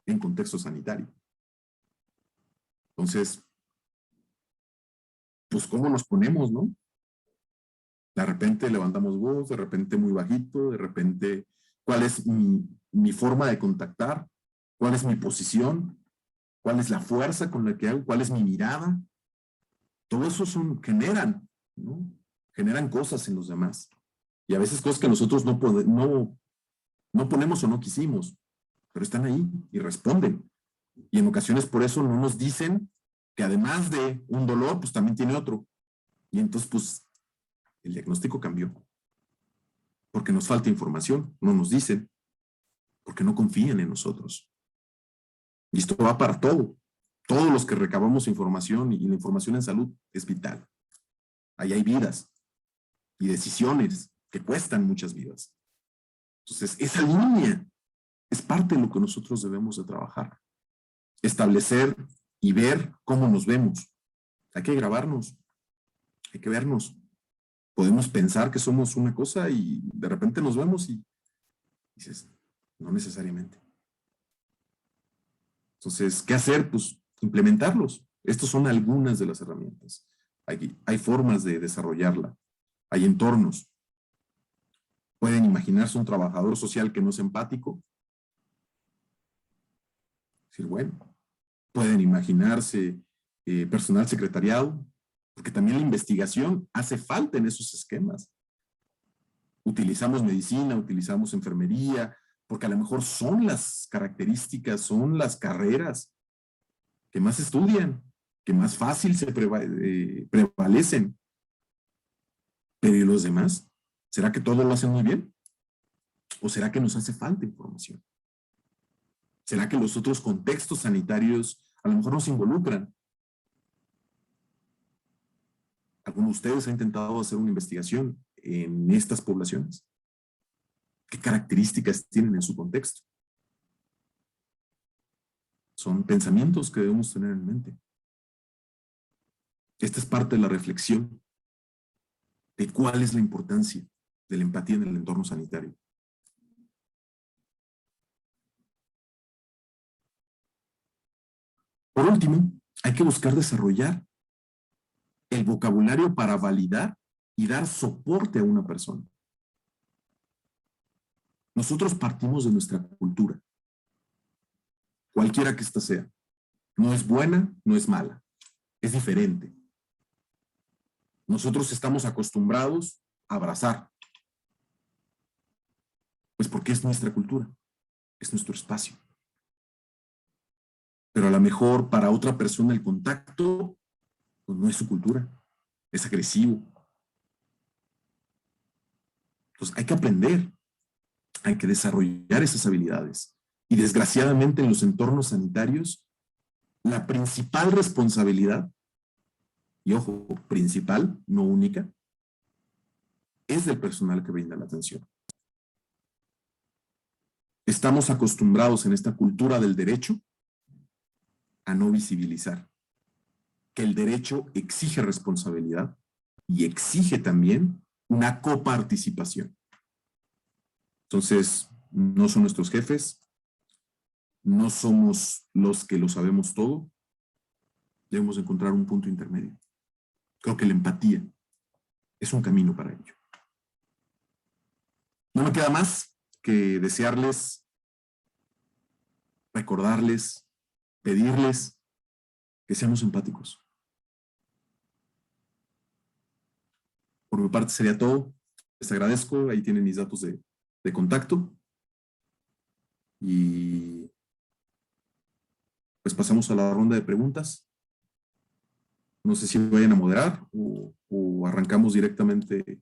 en contexto sanitario. Entonces, pues cómo nos ponemos, ¿no? De repente levantamos voz, de repente muy bajito, de repente, ¿cuál es mi forma de contactar? ¿Cuál es mi posición? ¿Cuál es la fuerza con la que hago? ¿Cuál es mi mirada? Todo eso generan, ¿no? Generan cosas en los demás. Y a veces cosas que nosotros no ponemos o no quisimos, pero están ahí y responden. Y en ocasiones por eso no nos dicen que además de un dolor, pues también tiene otro. Y entonces, pues, el diagnóstico cambió. Porque nos falta información, no nos dicen, porque no confían en nosotros. Y esto va para todo. Todos los que recabamos información y la información en salud es vital. Ahí hay vidas y decisiones que cuestan muchas vidas. Entonces, esa línea es parte de lo que nosotros debemos de trabajar. Establecer y ver cómo nos vemos. Hay que grabarnos, hay que vernos. Podemos pensar que somos una cosa y de repente nos vemos y dices, no necesariamente. Entonces, ¿qué hacer? Pues implementarlos. Estas son algunas de las herramientas. Hay formas de desarrollarla. Hay entornos. Pueden imaginarse un trabajador social que no es empático. Decir, bueno, pueden imaginarse personal secretariado, porque también la investigación hace falta en esos esquemas. Utilizamos medicina, utilizamos enfermería, porque a lo mejor son las características, son las carreras que más estudian, que más fácil se prevalecen. Pero ¿y los demás? ¿Será que todos lo hacen muy bien? ¿O será que nos hace falta información? ¿Será que los otros contextos sanitarios a lo mejor nos involucran? ¿Alguno de ustedes ha intentado hacer una investigación en estas poblaciones? ¿Qué características tienen en su contexto? Son pensamientos que debemos tener en mente. Esta es parte de la reflexión de cuál es la importancia de la empatía en el entorno sanitario. Por último, hay que buscar desarrollar el vocabulario para validar y dar soporte a una persona. Nosotros partimos de nuestra cultura, cualquiera que ésta sea. No es buena, no es mala, es diferente. Nosotros estamos acostumbrados a abrazar. Pues porque es nuestra cultura, es nuestro espacio. Pero a lo mejor para otra persona el contacto pues no es su cultura, es agresivo. Entonces hay que aprender, hay que desarrollar esas habilidades. Y desgraciadamente en los entornos sanitarios, la principal responsabilidad, y ojo, principal, no única, es del personal que brinda la atención. Estamos acostumbrados en esta cultura del derecho a no visibilizar que el derecho exige responsabilidad y exige también una coparticipación. Entonces, no son nuestros jefes, no somos los que lo sabemos todo, debemos encontrar un punto intermedio. Creo que la empatía es un camino para ello. No me queda más que desearles, recordarles, pedirles que seamos empáticos. Por mi parte sería todo. Les agradezco. Ahí tienen mis datos de contacto. Y pues pasamos a la ronda de preguntas. No sé si vayan a moderar o arrancamos directamente.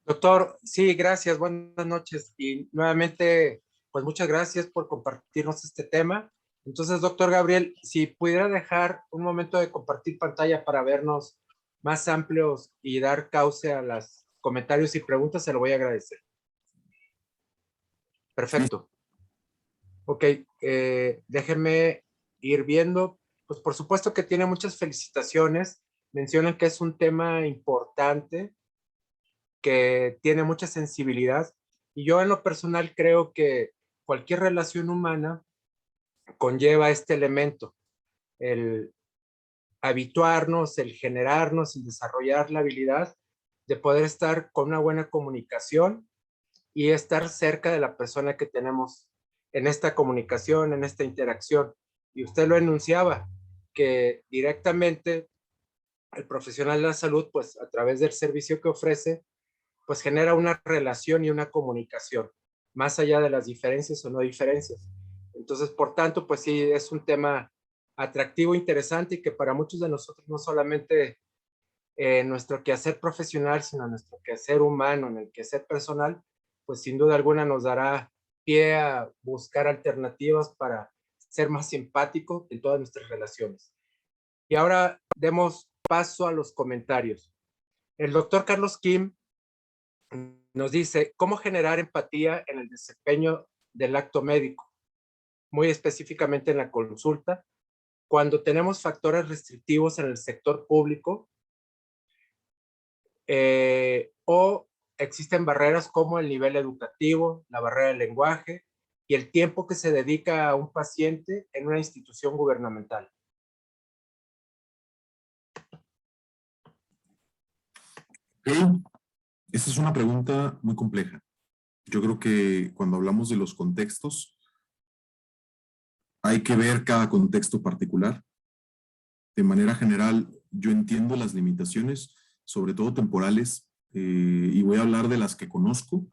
Doctor, sí, gracias, buenas noches. Y nuevamente, pues muchas gracias por compartirnos este tema. Entonces, doctor Gabriel, si pudiera dejar un momento de compartir pantalla para vernos más amplios y dar cauce a los comentarios y preguntas, se lo voy a agradecer. Perfecto. Ok, déjenme ir viendo. Pues por supuesto que tiene muchas felicitaciones. Mencionan que es un tema importante, que tiene mucha sensibilidad. Y yo en lo personal creo que cualquier relación humana conlleva este elemento, el habituarnos, el generarnos y desarrollar la habilidad de poder estar con una buena comunicación y estar cerca de la persona que tenemos en esta comunicación, en esta interacción. Y usted lo enunciaba, que directamente el profesional de la salud, pues a través del servicio que ofrece, pues genera una relación y una comunicación, más allá de las diferencias o no diferencias. Entonces, por tanto, pues sí, es un tema atractivo, interesante y que para muchos de nosotros no solamente nuestro quehacer profesional, sino nuestro quehacer humano, en el quehacer personal, pues sin duda alguna nos dará pie a buscar alternativas para ser más empático en todas nuestras relaciones. Y ahora demos paso a los comentarios. El doctor Carlos Kim nos dice, ¿cómo generar empatía en el desempeño del acto médico? Muy específicamente en la consulta, cuando tenemos factores restrictivos en el sector público o existen barreras como el nivel educativo, la barrera del lenguaje y el tiempo que se dedica a un paciente en una institución gubernamental. Ok, esta es una pregunta muy compleja. Yo creo que cuando hablamos de los contextos, hay que ver cada contexto particular. De manera general, yo entiendo las limitaciones, sobre todo temporales, y voy a hablar de las que conozco.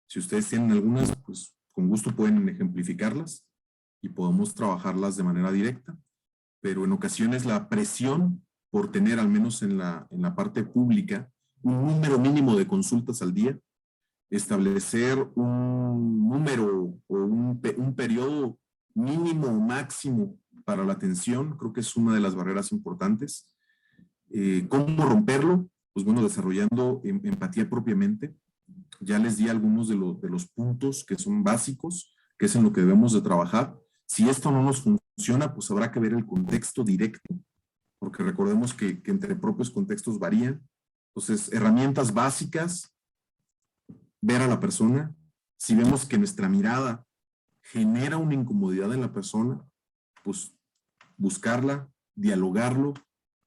Si ustedes tienen algunas, pues con gusto pueden ejemplificarlas y podemos trabajarlas de manera directa, pero en ocasiones la presión por tener, al menos en la parte pública, un número mínimo de consultas al día, establecer un número o un periodo mínimo o máximo para la atención, creo que es una de las barreras importantes. ¿Cómo romperlo? Pues bueno, desarrollando empatía propiamente. Ya les di algunos de los puntos que son básicos, que es en lo que debemos de trabajar. Si esto no nos funciona, pues habrá que ver el contexto directo, porque recordemos que entre propios contextos varían. Entonces, herramientas básicas, ver a la persona. Si vemos que nuestra mirada genera una incomodidad en la persona, pues buscarla, dialogarlo.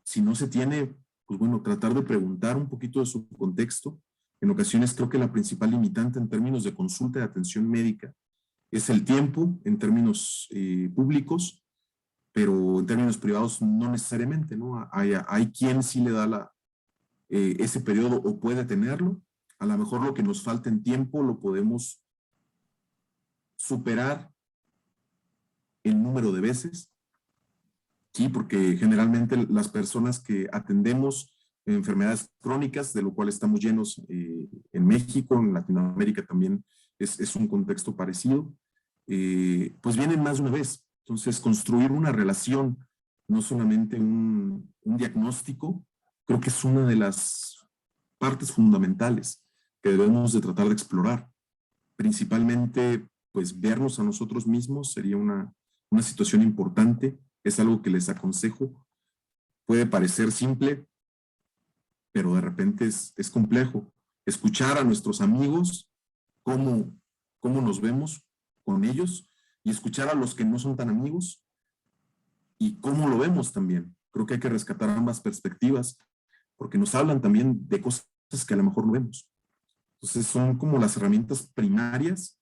Si no se tiene, pues bueno, tratar de preguntar un poquito de su contexto. En ocasiones creo que la principal limitante en términos de consulta de atención médica es el tiempo en términos públicos, pero en términos privados no necesariamente, ¿no? Hay quien sí le da ese periodo o puede tenerlo. A lo mejor lo que nos falta en tiempo lo podemos superar el número de veces, sí, porque generalmente las personas que atendemos enfermedades crónicas, de lo cual estamos llenos en México, en Latinoamérica también es un contexto parecido, pues vienen más de una vez. Entonces, construir una relación, no solamente un diagnóstico, creo que es una de las partes fundamentales que debemos de tratar de explorar. Principalmente, pues vernos a nosotros mismos sería una situación importante. Es algo que les aconsejo. Puede parecer simple, pero de repente es complejo. Escuchar a nuestros amigos, cómo nos vemos con ellos, y escuchar a los que no son tan amigos y cómo lo vemos también. Creo que hay que rescatar ambas perspectivas, porque nos hablan también de cosas que a lo mejor no vemos. Entonces son como las herramientas primarias.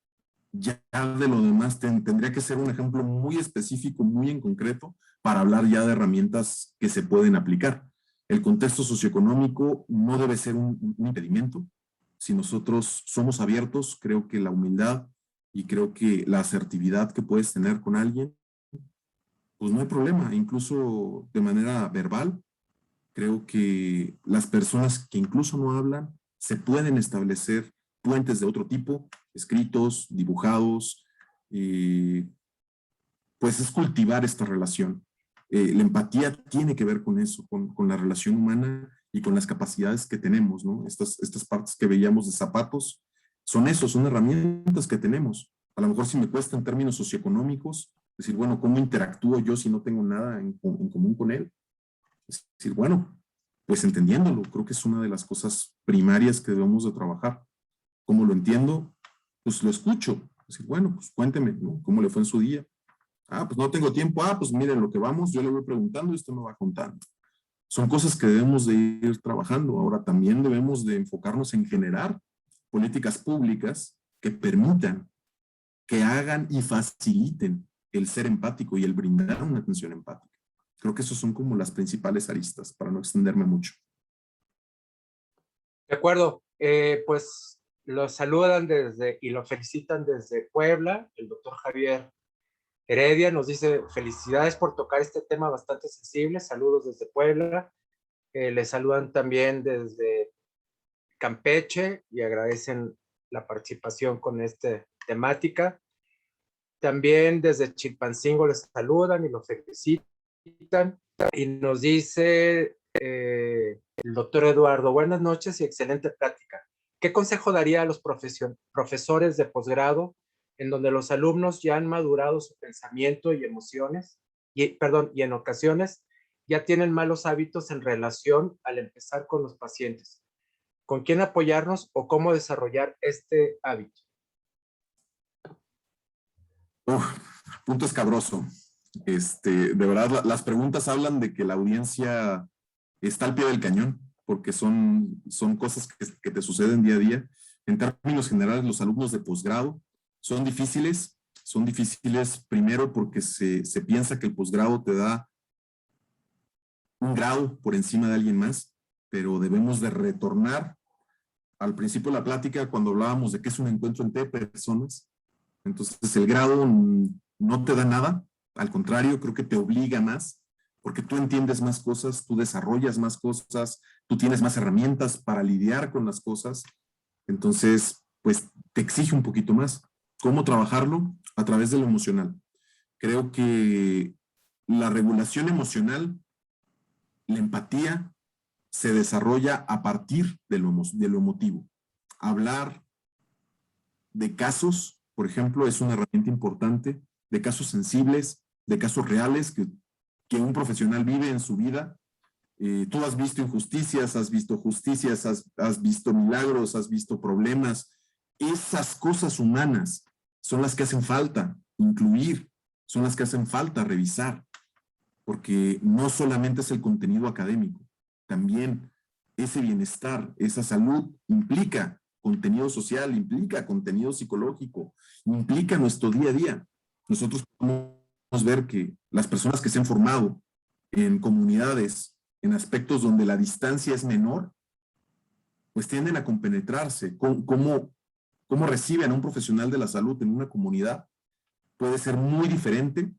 Ya de lo demás tendría que ser un ejemplo muy específico, muy en concreto, para hablar ya de herramientas que se pueden aplicar. El contexto socioeconómico no debe ser un impedimento. Si nosotros somos abiertos, creo que la humildad y creo que la asertividad que puedes tener con alguien, pues no hay problema, incluso de manera verbal. Creo que las personas que incluso no hablan, se pueden establecer puentes de otro tipo, escritos, dibujados, pues es cultivar esta relación. La empatía tiene que ver con eso, con la relación humana y con las capacidades que tenemos, ¿no? Estas partes que veíamos de zapatos, son eso, son herramientas que tenemos. A lo mejor si me cuesta en términos socioeconómicos, decir, bueno, ¿cómo interactúo yo si no tengo nada en común con él? Es decir, bueno, pues entendiéndolo, creo que es una de las cosas primarias que debemos de trabajar. ¿Cómo lo entiendo? Pues lo escucho. Es decir, bueno, pues cuénteme, ¿no? ¿Cómo le fue en su día? Ah, pues no tengo tiempo. Ah, pues miren lo que vamos, yo le voy preguntando y usted me va contando. Son cosas que debemos de ir trabajando. Ahora también debemos de enfocarnos en generar políticas públicas que permitan, que hagan y faciliten el ser empático y el brindar una atención empática. Creo que esos son como las principales aristas, para no extenderme mucho. De acuerdo, pues lo saludan y lo felicitan desde Puebla. El doctor Javier Heredia nos dice felicidades por tocar este tema bastante sensible. Saludos desde Puebla. Le saludan también desde Campeche y agradecen la participación con esta temática. También desde Chilpancingo les saludan y los felicitan. Y nos dice el doctor Eduardo, buenas noches y excelente plática. ¿Qué consejo daría a los profesores de posgrado en donde los alumnos ya han madurado su pensamiento y emociones, y en ocasiones ya tienen malos hábitos en relación al empezar con los pacientes? ¿Con quién apoyarnos o cómo desarrollar este hábito? Punto escabroso. De verdad, las preguntas hablan de que la audiencia está al pie del cañón, porque son cosas que te suceden día a día. En términos generales, los alumnos de posgrado son difíciles primero porque se piensa que el posgrado te da un grado por encima de alguien más, pero debemos de retornar al principio de la plática cuando hablábamos de que es un encuentro entre personas. Entonces el grado no te da nada, al contrario, creo que te obliga más, porque tú entiendes más cosas, tú desarrollas más cosas, tú tienes más herramientas para lidiar con las cosas. Entonces, pues te exige un poquito más. ¿Cómo trabajarlo? A través de lo emocional. Creo que la regulación emocional, la empatía, se desarrolla a partir de lo emotivo. Hablar de casos, por ejemplo, es una herramienta importante, de casos sensibles, de casos reales que un profesional vive en su vida. Tú has visto injusticias, has visto justicias, has visto milagros, has visto problemas. Esas cosas humanas son las que hacen falta incluir, son las que hacen falta revisar, porque no solamente es el contenido académico, también ese bienestar, esa salud implica contenido social, implica contenido psicológico, implica nuestro día a día. Nosotros podemos ver que las personas que se han formado en comunidades, en aspectos donde la distancia es menor, pues tienden a compenetrarse. Cómo reciben a un profesional de la salud en una comunidad puede ser muy diferente.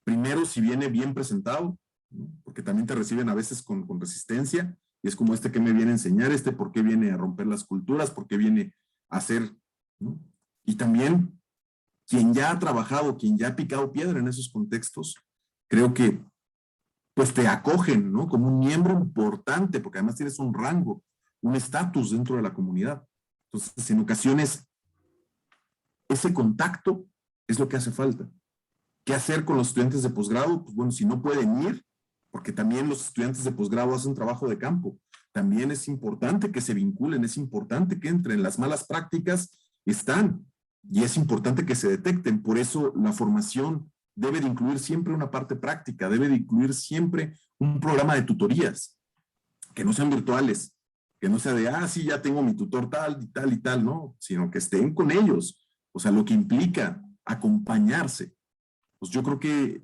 Primero, si viene bien presentado, ¿no? Porque también te reciben a veces con resistencia, y es como que me viene a enseñar, por qué viene a romper las culturas, por qué viene a hacer, ¿no? Y también, quien ya ha trabajado, quien ya ha picado piedra en esos contextos, creo que pues te acogen, ¿no? Como un miembro importante, porque además tienes un rango, un estatus dentro de la comunidad. Entonces, en ocasiones, ese contacto es lo que hace falta. ¿Qué hacer con los estudiantes de posgrado? Pues bueno, si no pueden ir, porque también los estudiantes de posgrado hacen trabajo de campo, también es importante que se vinculen, es importante que entren. Las malas prácticas están, y es importante que se detecten. Por eso la formación debe de incluir siempre una parte práctica, debe de incluir siempre un programa de tutorías, que no sean virtuales, que no sea de, sí, ya tengo mi tutor tal y tal y tal, no, sino que estén con ellos. O sea, lo que implica acompañarse. Pues yo creo que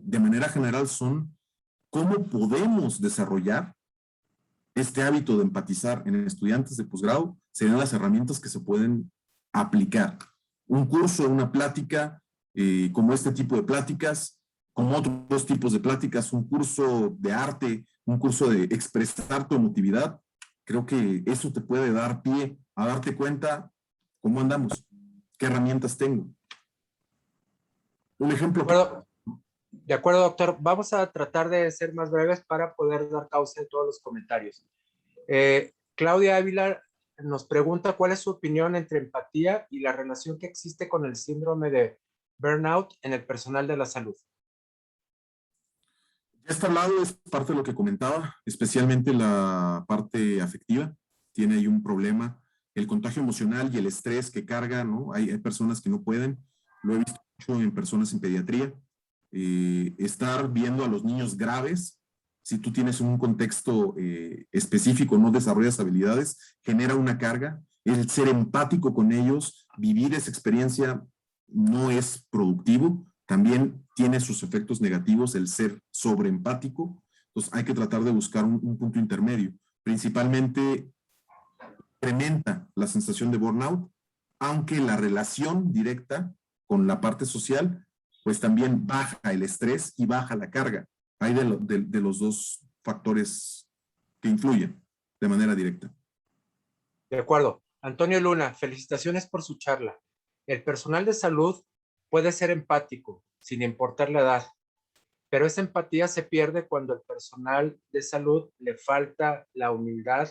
de manera general son cómo podemos desarrollar este hábito de empatizar en estudiantes de posgrado, serían las herramientas que se pueden aplicar. Un curso, una plática, como este tipo de pláticas, como otros tipos de pláticas, un curso de arte, un curso de expresar tu emotividad, creo que eso te puede dar pie a darte cuenta cómo andamos, qué herramientas tengo. Un ejemplo. De acuerdo, doctor. Vamos a tratar de ser más breves para poder dar causa a todos los comentarios. Claudia Ávila nos pregunta cuál es su opinión entre empatía y la relación que existe con el síndrome de burnout en el personal de la salud. Ya está hablado, es parte de lo que comentaba, especialmente la parte afectiva. Tiene ahí un problema, el contagio emocional y el estrés que carga, ¿no? Hay personas que no pueden, lo he visto mucho en personas en pediatría. Estar viendo a los niños graves, si tú tienes un contexto específico, no desarrollas habilidades, genera una carga. El ser empático con ellos, vivir esa experiencia no es productivo. También tiene sus efectos negativos el ser sobreempático. Entonces hay que tratar de buscar un punto intermedio. Principalmente incrementa la sensación de burnout, aunque la relación directa con la parte social pues también baja el estrés y baja la carga. Hay de los dos factores que influyen de manera directa. De acuerdo. Antonio Luna, felicitaciones por su charla. El personal de salud puede ser empático, sin importar la edad, pero esa empatía se pierde cuando al personal de salud le falta la humildad,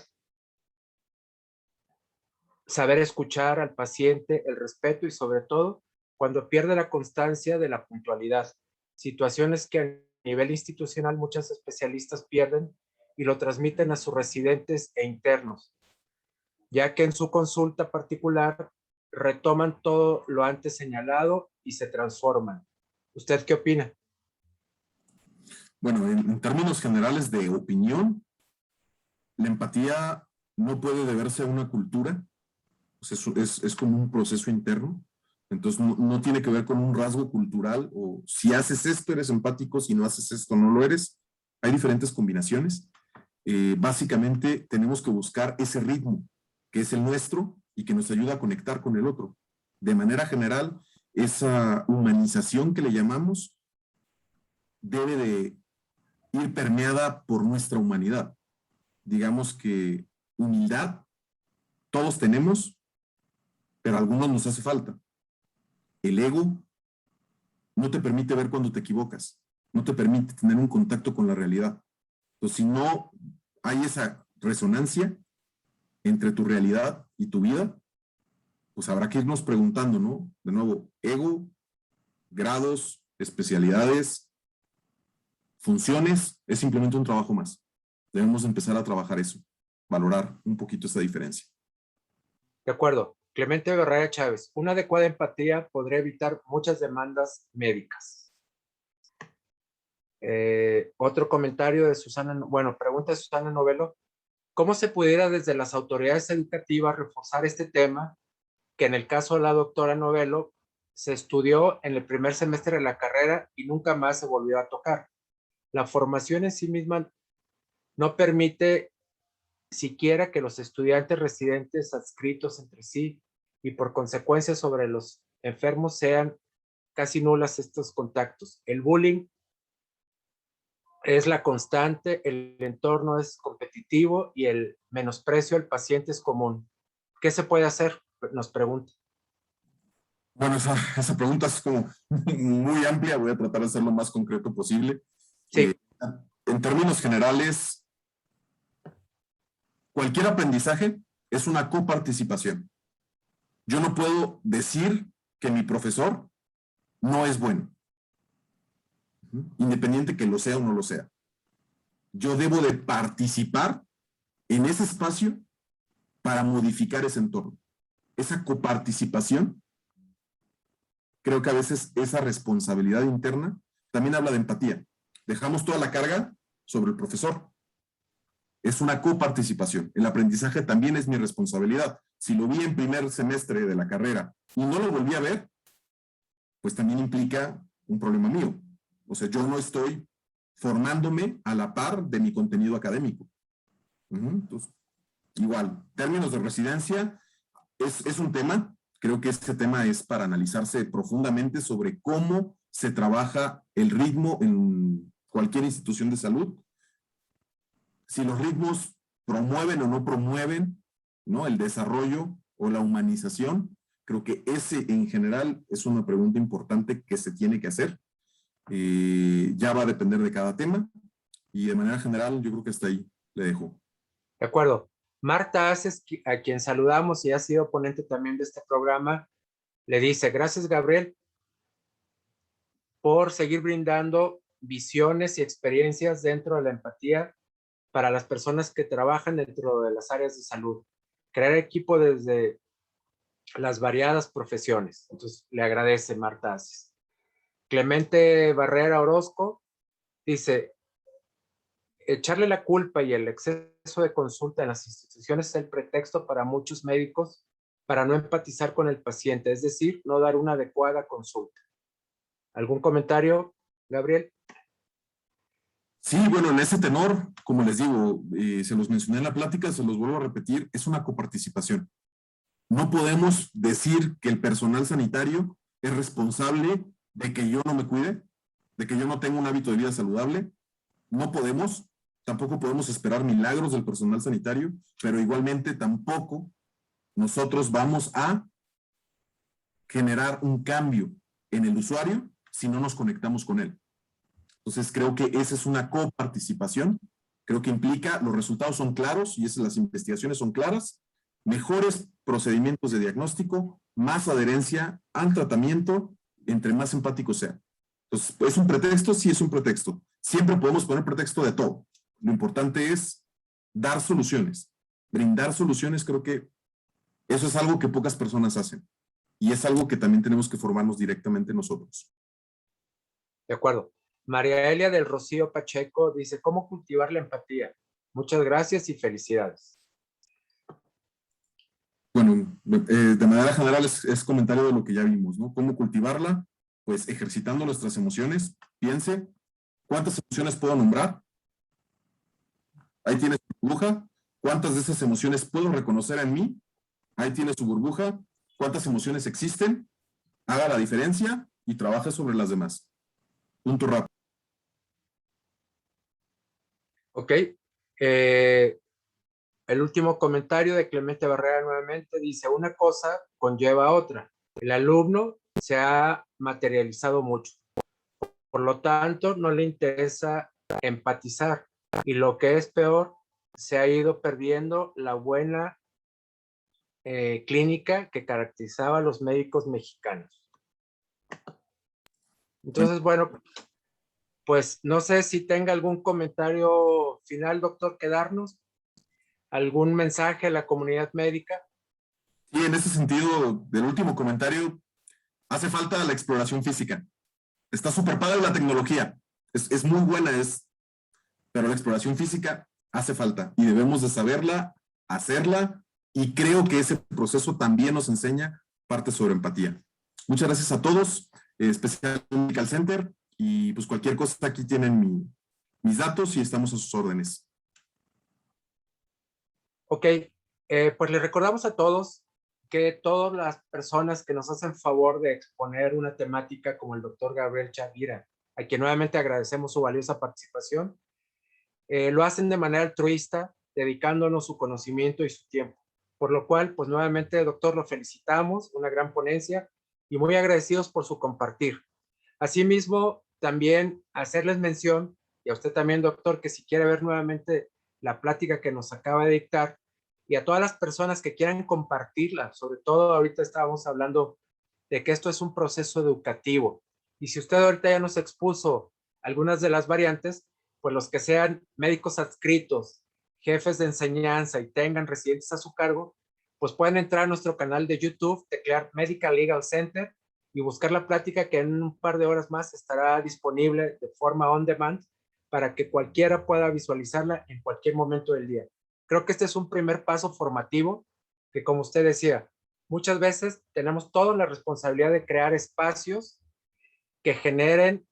saber escuchar al paciente, el respeto y sobre todo cuando pierde la constancia de la puntualidad, situaciones que a nivel institucional muchos especialistas pierden y lo transmiten a sus residentes e internos, ya que en su consulta particular retoman todo lo antes señalado y se transforman. ¿Usted qué opina? Bueno, en términos generales de opinión, la empatía no puede deberse a una cultura, pues es como un proceso interno. Entonces no tiene que ver con un rasgo cultural o si haces esto eres empático, si no haces esto no lo eres. Hay diferentes combinaciones. Básicamente tenemos que buscar ese ritmo que es el nuestro y que nos ayuda a conectar con el otro. De manera general, esa humanización que le llamamos debe de ir permeada por nuestra humanidad. Digamos que humildad todos tenemos, pero a algunos nos hace falta. El ego no te permite ver cuando te equivocas, no te permite tener un contacto con la realidad. Entonces, si no hay esa resonancia entre tu realidad y tu vida, pues habrá que irnos preguntando, ¿no? De nuevo, ego, grados, especialidades, funciones, es simplemente un trabajo más. Debemos empezar a trabajar eso, valorar un poquito esa diferencia. De acuerdo. Clemente Barrera Chávez, una adecuada empatía podría evitar muchas demandas médicas. Otro comentario de Susana, pregunta de Susana Novelo. ¿Cómo se pudiera desde las autoridades educativas reforzar este tema que en el caso de la doctora Novelo se estudió en el primer semestre de la carrera y nunca más se volvió a tocar? La formación en sí misma no permite siquiera que los estudiantes residentes adscritos entre sí y por consecuencia sobre los enfermos sean casi nulas estos contactos. El bullying es la constante, el entorno es competitivo y el menosprecio al paciente es común. ¿Qué se puede hacer? Nos pregunta. Bueno, esa pregunta es como muy amplia, voy a tratar de ser lo más concreto posible. Sí. En términos generales, cualquier aprendizaje es una coparticipación. Yo no puedo decir que mi profesor no es bueno, independiente que lo sea o no lo sea. Yo debo de participar en ese espacio para modificar ese entorno. Esa coparticipación, creo que a veces esa responsabilidad interna también habla de empatía. Dejamos toda la carga sobre el profesor. Es una coparticipación. El aprendizaje también es mi responsabilidad. Si lo vi en primer semestre de la carrera y no lo volví a ver, pues también implica un problema mío. O sea, yo no estoy formándome a la par de mi contenido académico. Entonces, igual, términos de residencia es un tema. Creo que este tema es para analizarse profundamente sobre cómo se trabaja el ritmo en cualquier institución de salud. Si los ritmos promueven o no promueven, ¿no?, el desarrollo o la humanización. Creo que ese en general es una pregunta importante que se tiene que hacer. Ya va a depender de cada tema y de manera general yo creo que hasta ahí le dejo. De acuerdo. Marta Aces, a quien saludamos y ha sido ponente también de este programa, le dice: gracias, Gabriel, por seguir brindando visiones y experiencias dentro de la empatía para las personas que trabajan dentro de las áreas de salud. Crear equipo desde las variadas profesiones. Entonces, le agradece Marta Aces. Clemente Barrera Orozco dice: echarle la culpa y el exceso de consulta en las instituciones es el pretexto para muchos médicos para no empatizar con el paciente, es decir, no dar una adecuada consulta. ¿Algún comentario, Gabriel? Sí, bueno, en ese tenor, como les digo, se los mencioné en la plática, se los vuelvo a repetir, es una coparticipación. No podemos decir que el personal sanitario es responsable de que yo no me cuide, de que yo no tenga un hábito de vida saludable. No podemos, tampoco podemos esperar milagros del personal sanitario, pero igualmente tampoco nosotros vamos a generar un cambio en el usuario si no nos conectamos con él. Entonces creo que esa es una coparticipación, creo que implica, los resultados son claros y las investigaciones son claras, mejores procedimientos de diagnóstico, más adherencia al tratamiento, entre más empático sea. Entonces, ¿es un pretexto? Sí, es un pretexto. Siempre podemos poner pretexto de todo. Lo importante es dar soluciones, brindar soluciones. Creo que eso es algo que pocas personas hacen y es algo que también tenemos que formarnos directamente nosotros. De acuerdo. María Elia del Rocío Pacheco dice: ¿cómo cultivar la empatía? Muchas gracias y felicidades. Bueno, de manera general es comentario de lo que ya vimos, ¿no? ¿Cómo cultivarla? Pues ejercitando nuestras emociones. Piense, ¿cuántas emociones puedo nombrar? Ahí tiene su burbuja. ¿Cuántas de esas emociones puedo reconocer en mí? Ahí tiene su burbuja. ¿Cuántas emociones existen? Haga la diferencia y trabaje sobre las demás. Punto rápido. Ok. El último comentario de Clemente Barrera nuevamente dice: una cosa conlleva a otra. El alumno se ha materializado mucho. Por lo tanto, no le interesa empatizar. Y lo que es peor, se ha ido perdiendo la buena clínica que caracterizaba a los médicos mexicanos. Entonces, bueno, pues no sé si tenga algún comentario final, doctor, que darnos. ¿Algún mensaje a la comunidad médica? Sí, en ese sentido, del último comentario, hace falta la exploración física. Está súper padre la tecnología. Es muy buena, pero la exploración física hace falta y debemos de saberla, hacerla, y creo que ese proceso también nos enseña parte sobre empatía. Muchas gracias a todos, especialmente Medical Center, y pues cualquier cosa, aquí tienen mis datos y estamos a sus órdenes. Ok, pues les recordamos a todos que todas las personas que nos hacen favor de exponer una temática como el doctor Gabriel Chavira, a quien nuevamente agradecemos su valiosa participación, lo hacen de manera altruista, dedicándonos su conocimiento y su tiempo. Por lo cual, pues nuevamente, doctor, lo felicitamos, una gran ponencia y muy agradecidos por su compartir. Asimismo, también hacerles mención, y a usted también, doctor, que si quiere ver nuevamente la plática que nos acaba de dictar, y a todas las personas que quieran compartirla, sobre todo ahorita estábamos hablando de que esto es un proceso educativo. Y si usted ahorita ya nos expuso algunas de las variantes, pues los que sean médicos adscritos, jefes de enseñanza y tengan residentes a su cargo, pues pueden entrar a nuestro canal de YouTube, teclear Medical Legal Center y buscar la plática que en un par de horas más estará disponible de forma on demand para que cualquiera pueda visualizarla en cualquier momento del día. Creo que este es un primer paso formativo que, como usted decía, muchas veces tenemos toda la responsabilidad de crear espacios que generen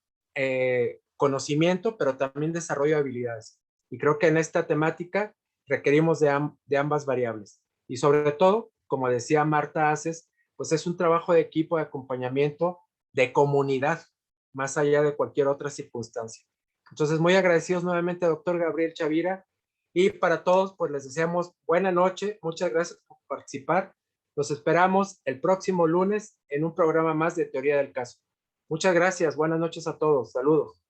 conocimiento, pero también desarrollo de habilidades. Y creo que en esta temática requerimos de ambas variables. Y sobre todo, como decía Marta Aces, pues es un trabajo de equipo, de acompañamiento, de comunidad, más allá de cualquier otra circunstancia. Entonces, muy agradecidos nuevamente, doctor Gabriel Chavira. Y para todos, pues les deseamos buena noche. Muchas gracias por participar. Los esperamos el próximo lunes en un programa más de Teoría del Caso. Muchas gracias. Buenas noches a todos. Saludos.